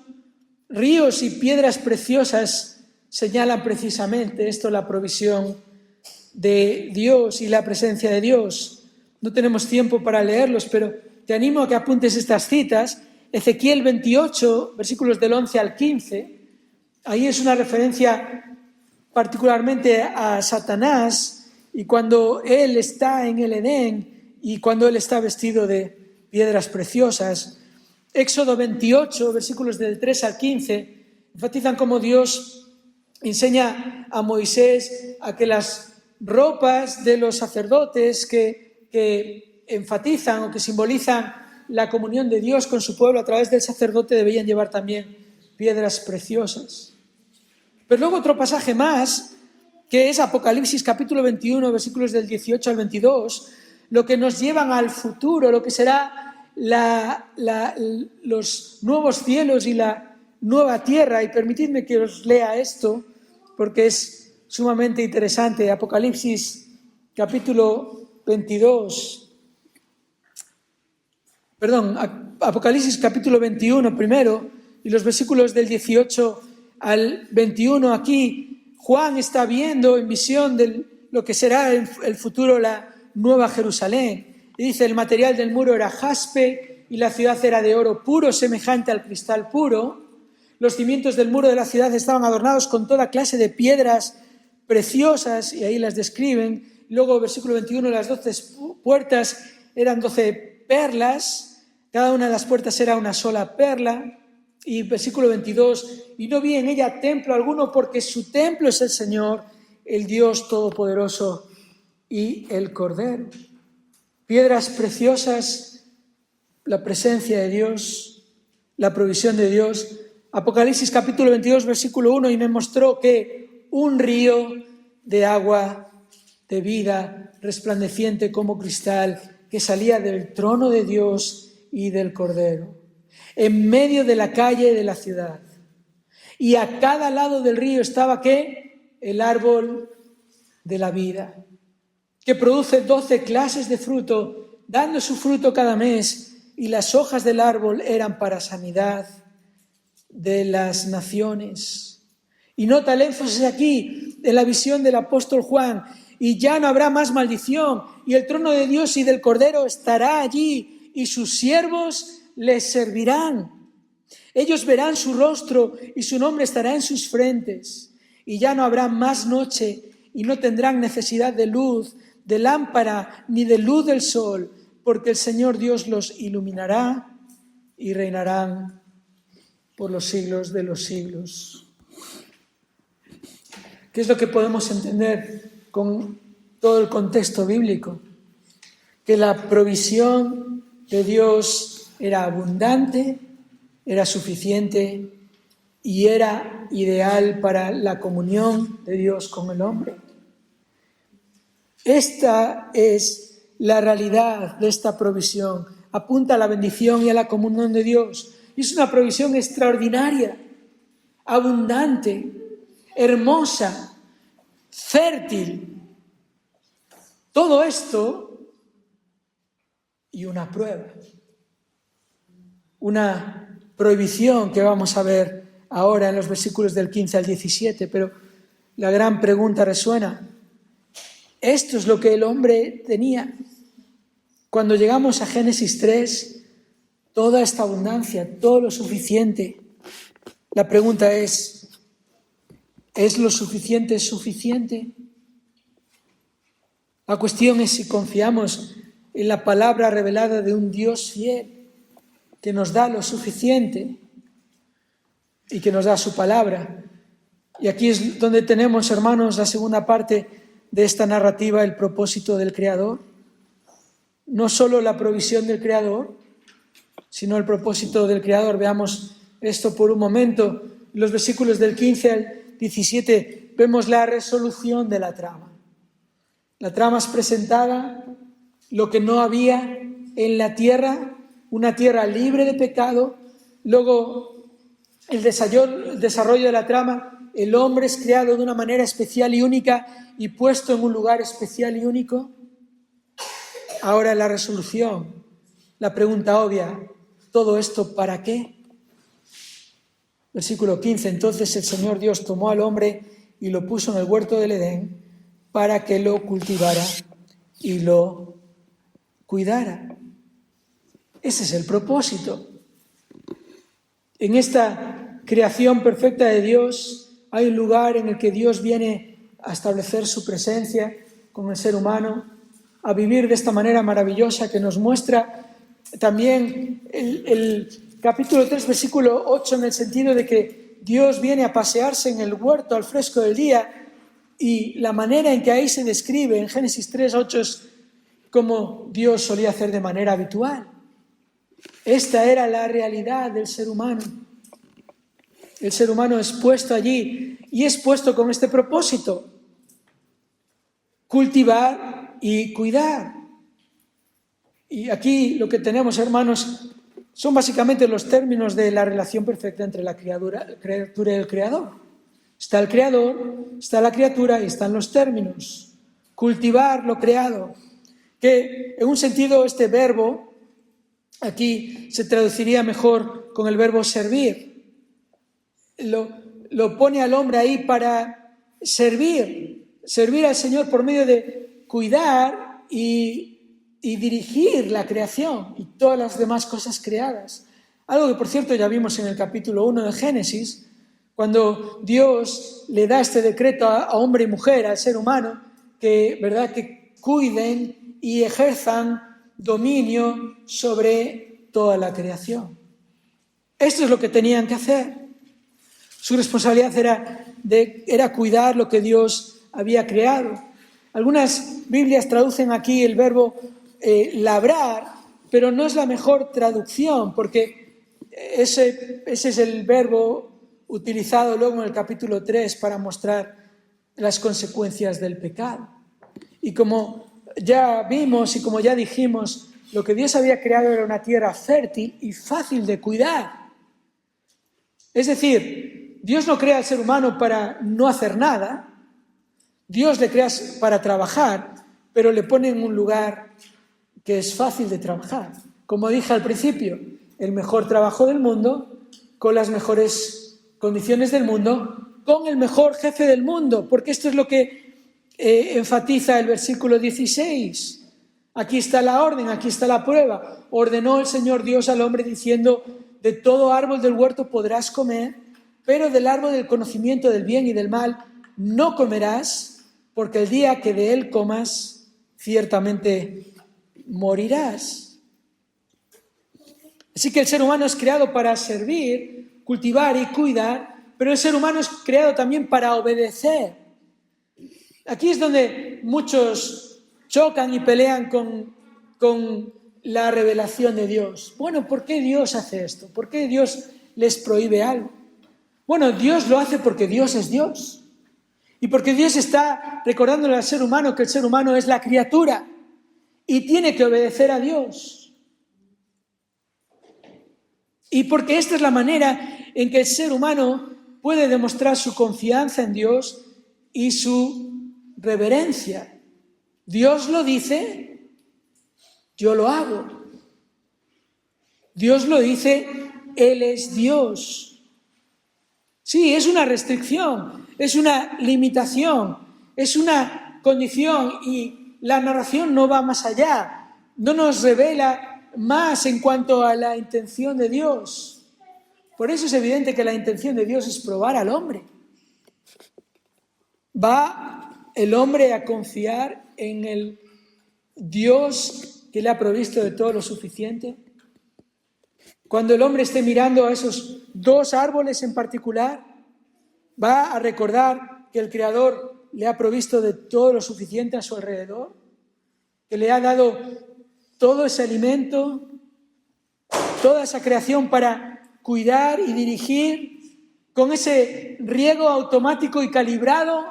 ríos y piedras preciosas señalan precisamente esto, la provisión de Dios y la presencia de Dios. No tenemos tiempo para leerlos, pero te animo a que apuntes estas citas. Ezequiel 28, versículos del 11 al 15, ahí es una referencia particularmente a Satanás, y cuando Él está en el Edén y cuando Él está vestido de piedras preciosas. Éxodo 28, versículos del 3 al 15, enfatizan cómo Dios enseña a Moisés a que las ropas de los sacerdotes que enfatizan o que simbolizan la comunión de Dios con su pueblo a través del sacerdote debían llevar también piedras preciosas. Pero luego otro pasaje más, que es Apocalipsis capítulo 21, versículos del 18 al 22, lo que nos llevan al futuro, lo que será los nuevos cielos y la nueva tierra. Y permitidme que os lea esto, porque es sumamente interesante. Apocalipsis capítulo 22, Apocalipsis capítulo 21 primero, y los versículos del 18 al 21. Aquí Juan está viendo en visión de lo que será el futuro, la nueva Jerusalén. Y dice, el material del muro era jaspe y la ciudad era de oro puro, semejante al cristal puro. Los cimientos del muro de la ciudad estaban adornados con toda clase de piedras preciosas, y ahí las describen. Luego, versículo 21, las 12 puertas eran 12 perlas, cada una de las puertas era una sola perla. Y versículo 22, y no vi en ella templo alguno, porque su templo es el Señor, el Dios Todopoderoso y el Cordero. Piedras preciosas, la presencia de Dios, la provisión de Dios. Apocalipsis capítulo 22, versículo 1, y me mostró que un río de agua de vida, resplandeciente como cristal, que salía del trono de Dios y del Cordero, en medio de la calle de la ciudad. Y a cada lado del río estaba, ¿qué? El árbol de la vida, que produce 12 clases de fruto, dando su fruto cada mes, y las hojas del árbol eran para sanidad de las naciones. Y nota el énfasis aquí en la visión del apóstol Juan: y ya no habrá más maldición, y el trono de Dios y del Cordero estará allí, y sus siervos les servirán. Ellos verán su rostro y su nombre estará en sus frentes. Y ya no habrá más noche y no tendrán necesidad de luz, de lámpara ni de luz del sol, porque el Señor Dios los iluminará y reinarán por los siglos de los siglos. ¿Qué es lo que podemos entender con todo el contexto bíblico? Que la provisión de Dios era abundante, era suficiente y era ideal para la comunión de Dios con el hombre. Esta es la realidad de esta provisión. Apunta a la bendición y a la comunión de Dios. Y es una provisión extraordinaria, abundante, hermosa, fértil. Todo esto y una prueba. Una prohibición que vamos a ver ahora en los versículos del 15 al 17, pero la gran pregunta resuena. Esto es lo que el hombre tenía. Cuando llegamos a Génesis 3, toda esta abundancia, todo lo suficiente. La pregunta ¿es lo suficiente suficiente? La cuestión es si confiamos en la palabra revelada de un Dios fiel, que nos da lo suficiente y que nos da su palabra. Y aquí es donde tenemos, hermanos, la segunda parte de esta narrativa, el propósito del Creador. No solo la provisión del Creador, sino el propósito del Creador. Veamos esto por un momento. En los versículos del 15 al 17 vemos la resolución de la trama. La trama es presentada, lo que no había en la tierra, una tierra libre de pecado. Luego, el desarrollo de la trama, el hombre es creado de una manera especial y única y puesto en un lugar especial y único. Ahora la resolución, la pregunta obvia, ¿todo esto para qué? Versículo 15, entonces el Señor Dios tomó al hombre y lo puso en el huerto del Edén para que lo cultivara y lo cuidara. Ese es el propósito. En esta creación perfecta de Dios hay un lugar en el que Dios viene a establecer su presencia, con el ser humano, a vivir de esta manera maravillosa que nos muestra también el capítulo 3, versículo 8, en el sentido de que Dios viene a pasearse en el huerto al fresco del día, y la manera en que ahí se describe en Génesis 3, 8 es como Dios solía hacer de manera habitual. Esta era la realidad del ser humano. El ser humano es puesto allí y es puesto con este propósito: cultivar y cuidar. Y aquí lo que tenemos, hermanos, son básicamente los términos de la relación perfecta entre la criatura y el creador. Está el creador, está la criatura y están los términos. Cultivar lo creado, que en un sentido este verbo aquí se traduciría mejor con el verbo servir. Lo pone al hombre ahí para servir al Señor por medio de cuidar y dirigir la creación y todas las demás cosas creadas. Algo que, por cierto, ya vimos en el capítulo 1 de Génesis, cuando Dios le da este decreto a hombre y mujer, al ser humano, que cuiden y ejerzan dominio sobre toda la creación. Esto es lo que tenían que hacer. Su responsabilidad era cuidar lo que Dios había creado. Algunas Biblias traducen aquí el verbo labrar, pero no es la mejor traducción, porque ese es el verbo utilizado luego en el capítulo 3 para mostrar las consecuencias del pecado. Y como ya vimos y como ya dijimos, lo que Dios había creado era una tierra fértil y fácil de cuidar. Es decir, Dios no crea al ser humano para no hacer nada. Dios le crea para trabajar, pero le pone en un lugar que es fácil de trabajar. Como dije al principio, el mejor trabajo del mundo, con las mejores condiciones del mundo, con el mejor jefe del mundo, porque esto es lo que enfatiza el versículo 16. Aquí está la orden, aquí está la prueba. Ordenó el Señor Dios al hombre diciendo: de todo árbol del huerto podrás comer, pero del árbol del conocimiento del bien y del mal no comerás, porque el día que de él comas, ciertamente morirás. Así que el ser humano es creado para servir, cultivar y cuidar, pero el ser humano es creado también para obedecer. Aquí es donde muchos chocan y pelean con la revelación de Dios. Bueno, ¿por qué Dios hace esto? ¿Por qué Dios les prohíbe algo? Bueno, Dios lo hace porque Dios es Dios. Y porque Dios está recordándole al ser humano que el ser humano es la criatura y tiene que obedecer a Dios. Y porque esta es la manera en que el ser humano puede demostrar su confianza en Dios y su reverencia. Dios lo dice, yo lo hago. Dios lo dice, Él es Dios. Sí, es una restricción, es una limitación, es una condición, y la narración no va más allá, no nos revela más en cuanto a la intención de Dios. Por eso es evidente que la intención de Dios es probar al hombre. ¿Va el hombre a confiar en el Dios que le ha provisto de todo lo suficiente? Cuando el hombre esté mirando a esos dos árboles en particular, ¿va a recordar que el Creador le ha provisto de todo lo suficiente a su alrededor? ¿Que le ha dado todo ese alimento, toda esa creación para cuidar y dirigir con ese riego automático y calibrado?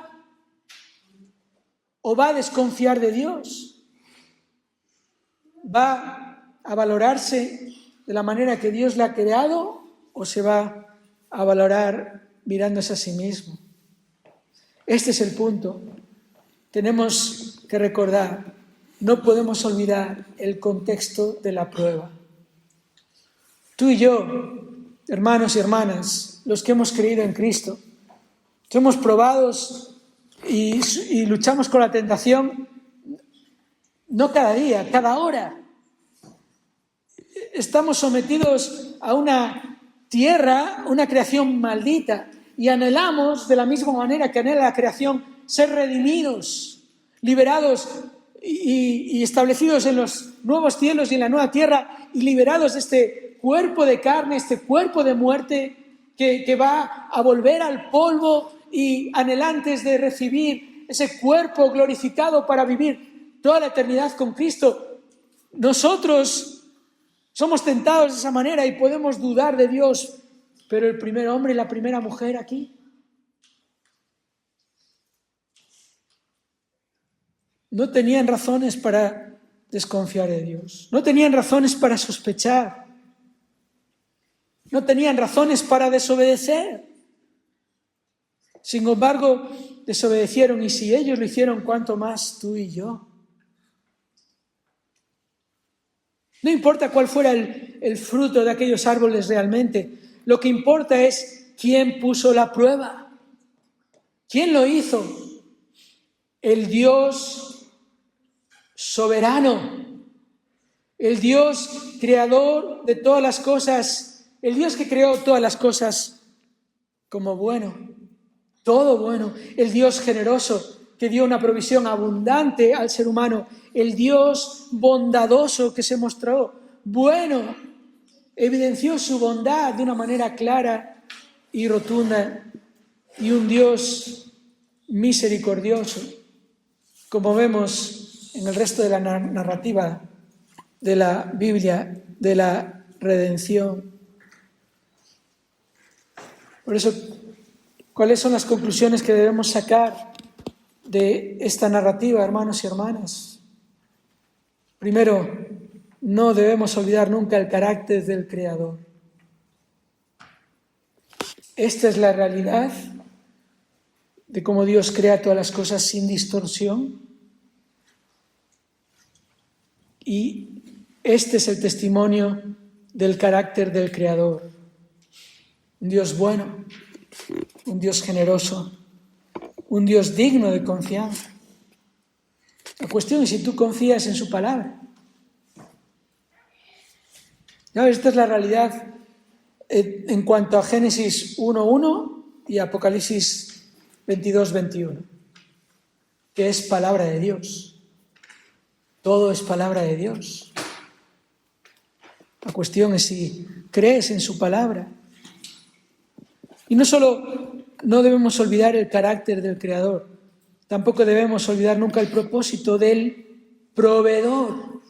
¿O va a desconfiar de Dios? ¿Va a valorarse de la manera que Dios la ha creado o se va a valorar mirándose a sí mismo? Este es el punto. Tenemos que recordar, no podemos olvidar el contexto de la prueba. Tú y yo, hermanos y hermanas, los que hemos creído en Cristo, somos probados y luchamos con la tentación no cada día, cada hora. Estamos sometidos a una tierra, una creación maldita, y anhelamos, de la misma manera que anhela la creación, ser redimidos, liberados y establecidos en los nuevos cielos y en la nueva tierra, y liberados de este cuerpo de carne, este cuerpo de muerte que va a volver al polvo, y anhelantes de recibir ese cuerpo glorificado para vivir toda la eternidad con Cristo. Nosotros somos tentados de esa manera y podemos dudar de Dios, pero el primer hombre y la primera mujer aquí no tenían razones para desconfiar de Dios, no tenían razones para sospechar, no tenían razones para desobedecer. Sin embargo, desobedecieron, y si ellos lo hicieron, ¿cuánto más tú y yo? No importa cuál fuera el fruto de aquellos árboles realmente, lo que importa es quién puso la prueba, quién lo hizo. El Dios soberano, el Dios creador de todas las cosas, el Dios que creó todas las cosas como bueno, todo bueno, el Dios generoso que dio una provisión abundante al ser humano, el Dios bondadoso que se mostró bueno, evidenció su bondad de una manera clara y rotunda, y un Dios misericordioso, como vemos en el resto de la narrativa de la Biblia, de la redención. Por eso, ¿cuáles son las conclusiones que debemos sacar de esta narrativa, hermanos y hermanas? Primero, no debemos olvidar nunca el carácter del Creador. Esta es la realidad de cómo Dios crea todas las cosas sin distorsión. Y este es el testimonio del carácter del Creador. Un Dios bueno, un Dios generoso, un Dios digno de confianza. La cuestión es si tú confías en su palabra. ¿No? Esta es la realidad en cuanto a Génesis 1:1 y Apocalipsis 22:21, que es palabra de Dios. Todo es palabra de Dios. La cuestión es si crees en su palabra. Y no solo no debemos olvidar el carácter del Creador, tampoco debemos olvidar nunca el propósito del proveedor.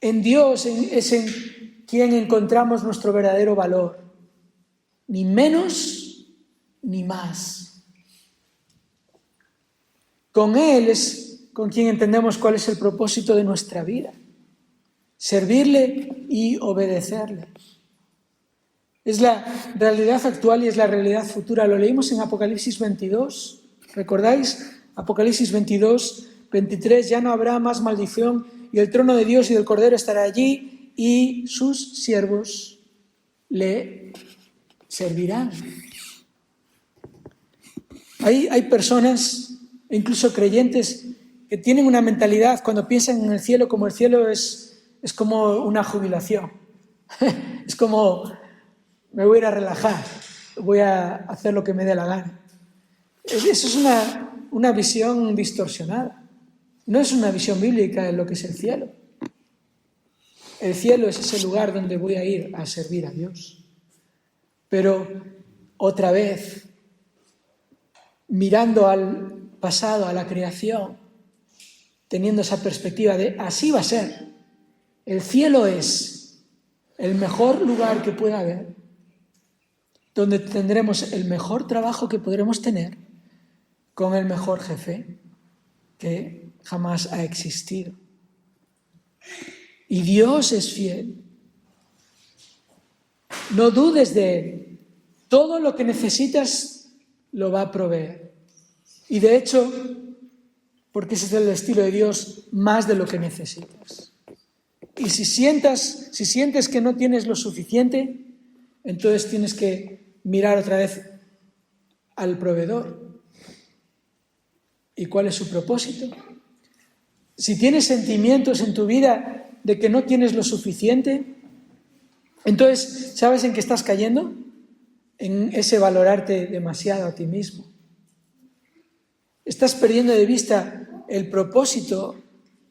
En Dios es en quien encontramos nuestro verdadero valor, ni menos ni más. Con Él es con quien entendemos cuál es el propósito de nuestra vida, servirle y obedecerle. Es la realidad actual y es la realidad futura. Lo leímos en Apocalipsis 22, ¿recordáis? Apocalipsis 22:23, ya no habrá más maldición, y el trono de Dios y del Cordero estará allí, y sus siervos le servirán. Hay personas, incluso creyentes, que tienen una mentalidad cuando piensan en el cielo, como el cielo es como una jubilación. Es como, me voy a ir a relajar, voy a hacer lo que me dé la gana. Eso es una visión distorsionada. No es una visión bíblica de lo que es el cielo. El cielo es ese lugar donde voy a ir a servir a Dios. Pero otra vez, mirando al pasado, a la creación, teniendo esa perspectiva de así va a ser. El cielo es el mejor lugar que pueda haber, donde tendremos el mejor trabajo que podremos tener, con el mejor jefe que jamás ha existido. Y Dios es fiel. No dudes de Él. Todo lo que necesitas lo va a proveer. Y de hecho, porque ese es el estilo de Dios, más de lo que necesitas. Y si sientes que no tienes lo suficiente, entonces tienes que mirar otra vez al proveedor. ¿Y cuál es su propósito? Si tienes sentimientos en tu vida de que no tienes lo suficiente, entonces, ¿sabes en qué estás cayendo? En ese valorarte demasiado a ti mismo. Estás perdiendo de vista el propósito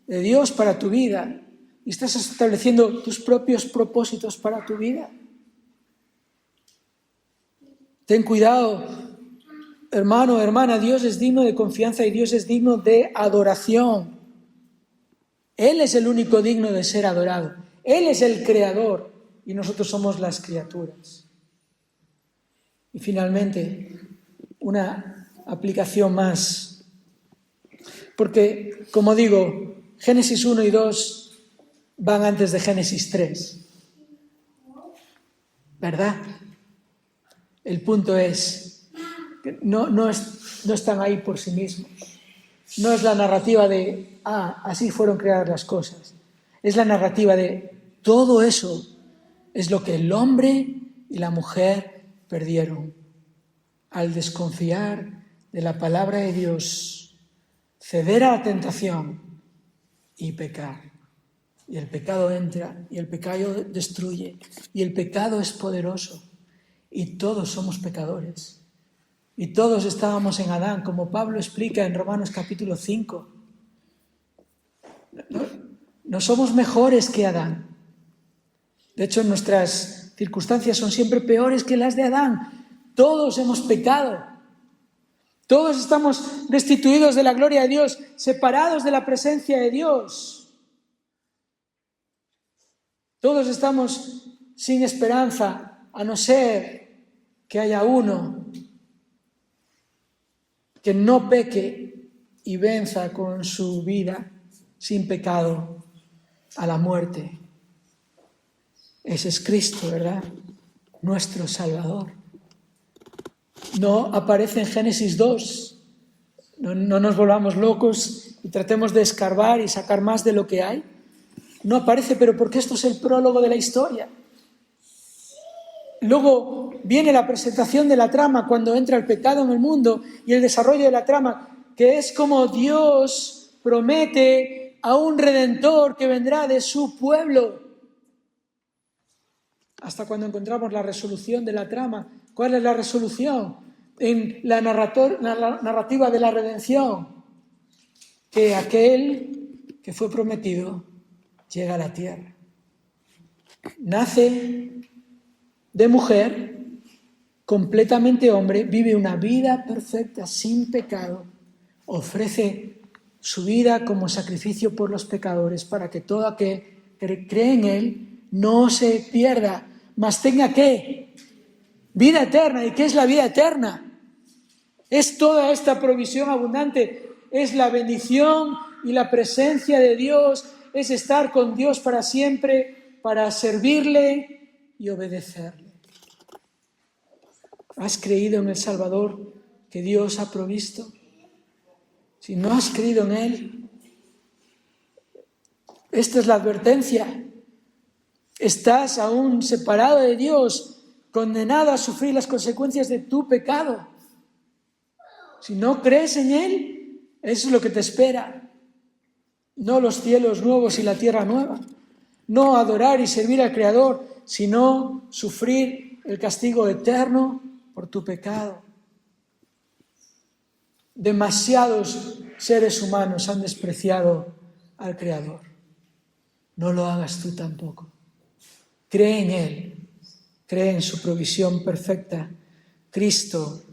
de Dios para tu vida y estás estableciendo tus propios propósitos para tu vida. Ten cuidado, hermano, hermana, Dios es digno de confianza y Dios es digno de adoración. Él es el único digno de ser adorado. Él es el creador y nosotros somos las criaturas. Y finalmente, una aplicación más. Porque, como digo, Génesis 1 y 2 van antes de Génesis 3. ¿Verdad? El punto es que no están ahí por sí mismos. No es la narrativa de, así fueron creadas las cosas. Es la narrativa de, todo eso es lo que el hombre y la mujer perdieron al desconfiar de la palabra de Dios, ceder a la tentación y pecar. Y el pecado entra y el pecado destruye y el pecado es poderoso y todos somos pecadores. Y todos estábamos en Adán, como Pablo explica en Romanos capítulo 5. No somos mejores que Adán. De hecho, nuestras circunstancias son siempre peores que las de Adán. Todos hemos pecado. Todos estamos destituidos de la gloria de Dios, separados de la presencia de Dios. Todos estamos sin esperanza, a no ser que haya uno que no peque y venza con su vida sin pecado a la muerte. Ese es Cristo, ¿verdad? Nuestro Salvador. No aparece en Génesis 2. No nos volvamos locos y tratemos de escarbar y sacar más de lo que hay. No aparece, pero porque esto es el prólogo de la historia. Luego viene la presentación de la trama cuando entra el pecado en el mundo y el desarrollo de la trama, que es como Dios promete a un redentor que vendrá de su pueblo. Hasta cuando encontramos la resolución de la trama. ¿Cuál es la resolución? En la narrativa de la redención. Que aquel que fue prometido llega a la tierra. Nace de mujer, completamente hombre, vive una vida perfecta, sin pecado, ofrece su vida como sacrificio por los pecadores para que todo aquel que cree en él no se pierda, mas tenga ¿qué? Vida eterna. ¿Y qué es la vida eterna? Es toda esta provisión abundante, es la bendición y la presencia de Dios, es estar con Dios para siempre, para servirle y obedecerle. ¿Has creído en el Salvador que Dios ha provisto? Si no has creído en Él, esta es la advertencia. Estás aún separado de Dios, condenado a sufrir las consecuencias de tu pecado. Si no crees en Él, eso es lo que te espera. No los cielos nuevos y la tierra nueva. No adorar y servir al Creador, sino sufrir el castigo eterno por tu pecado. Demasiados seres humanos han despreciado al Creador. No lo hagas tú tampoco. Cree en Él, cree en su provisión perfecta. Cristo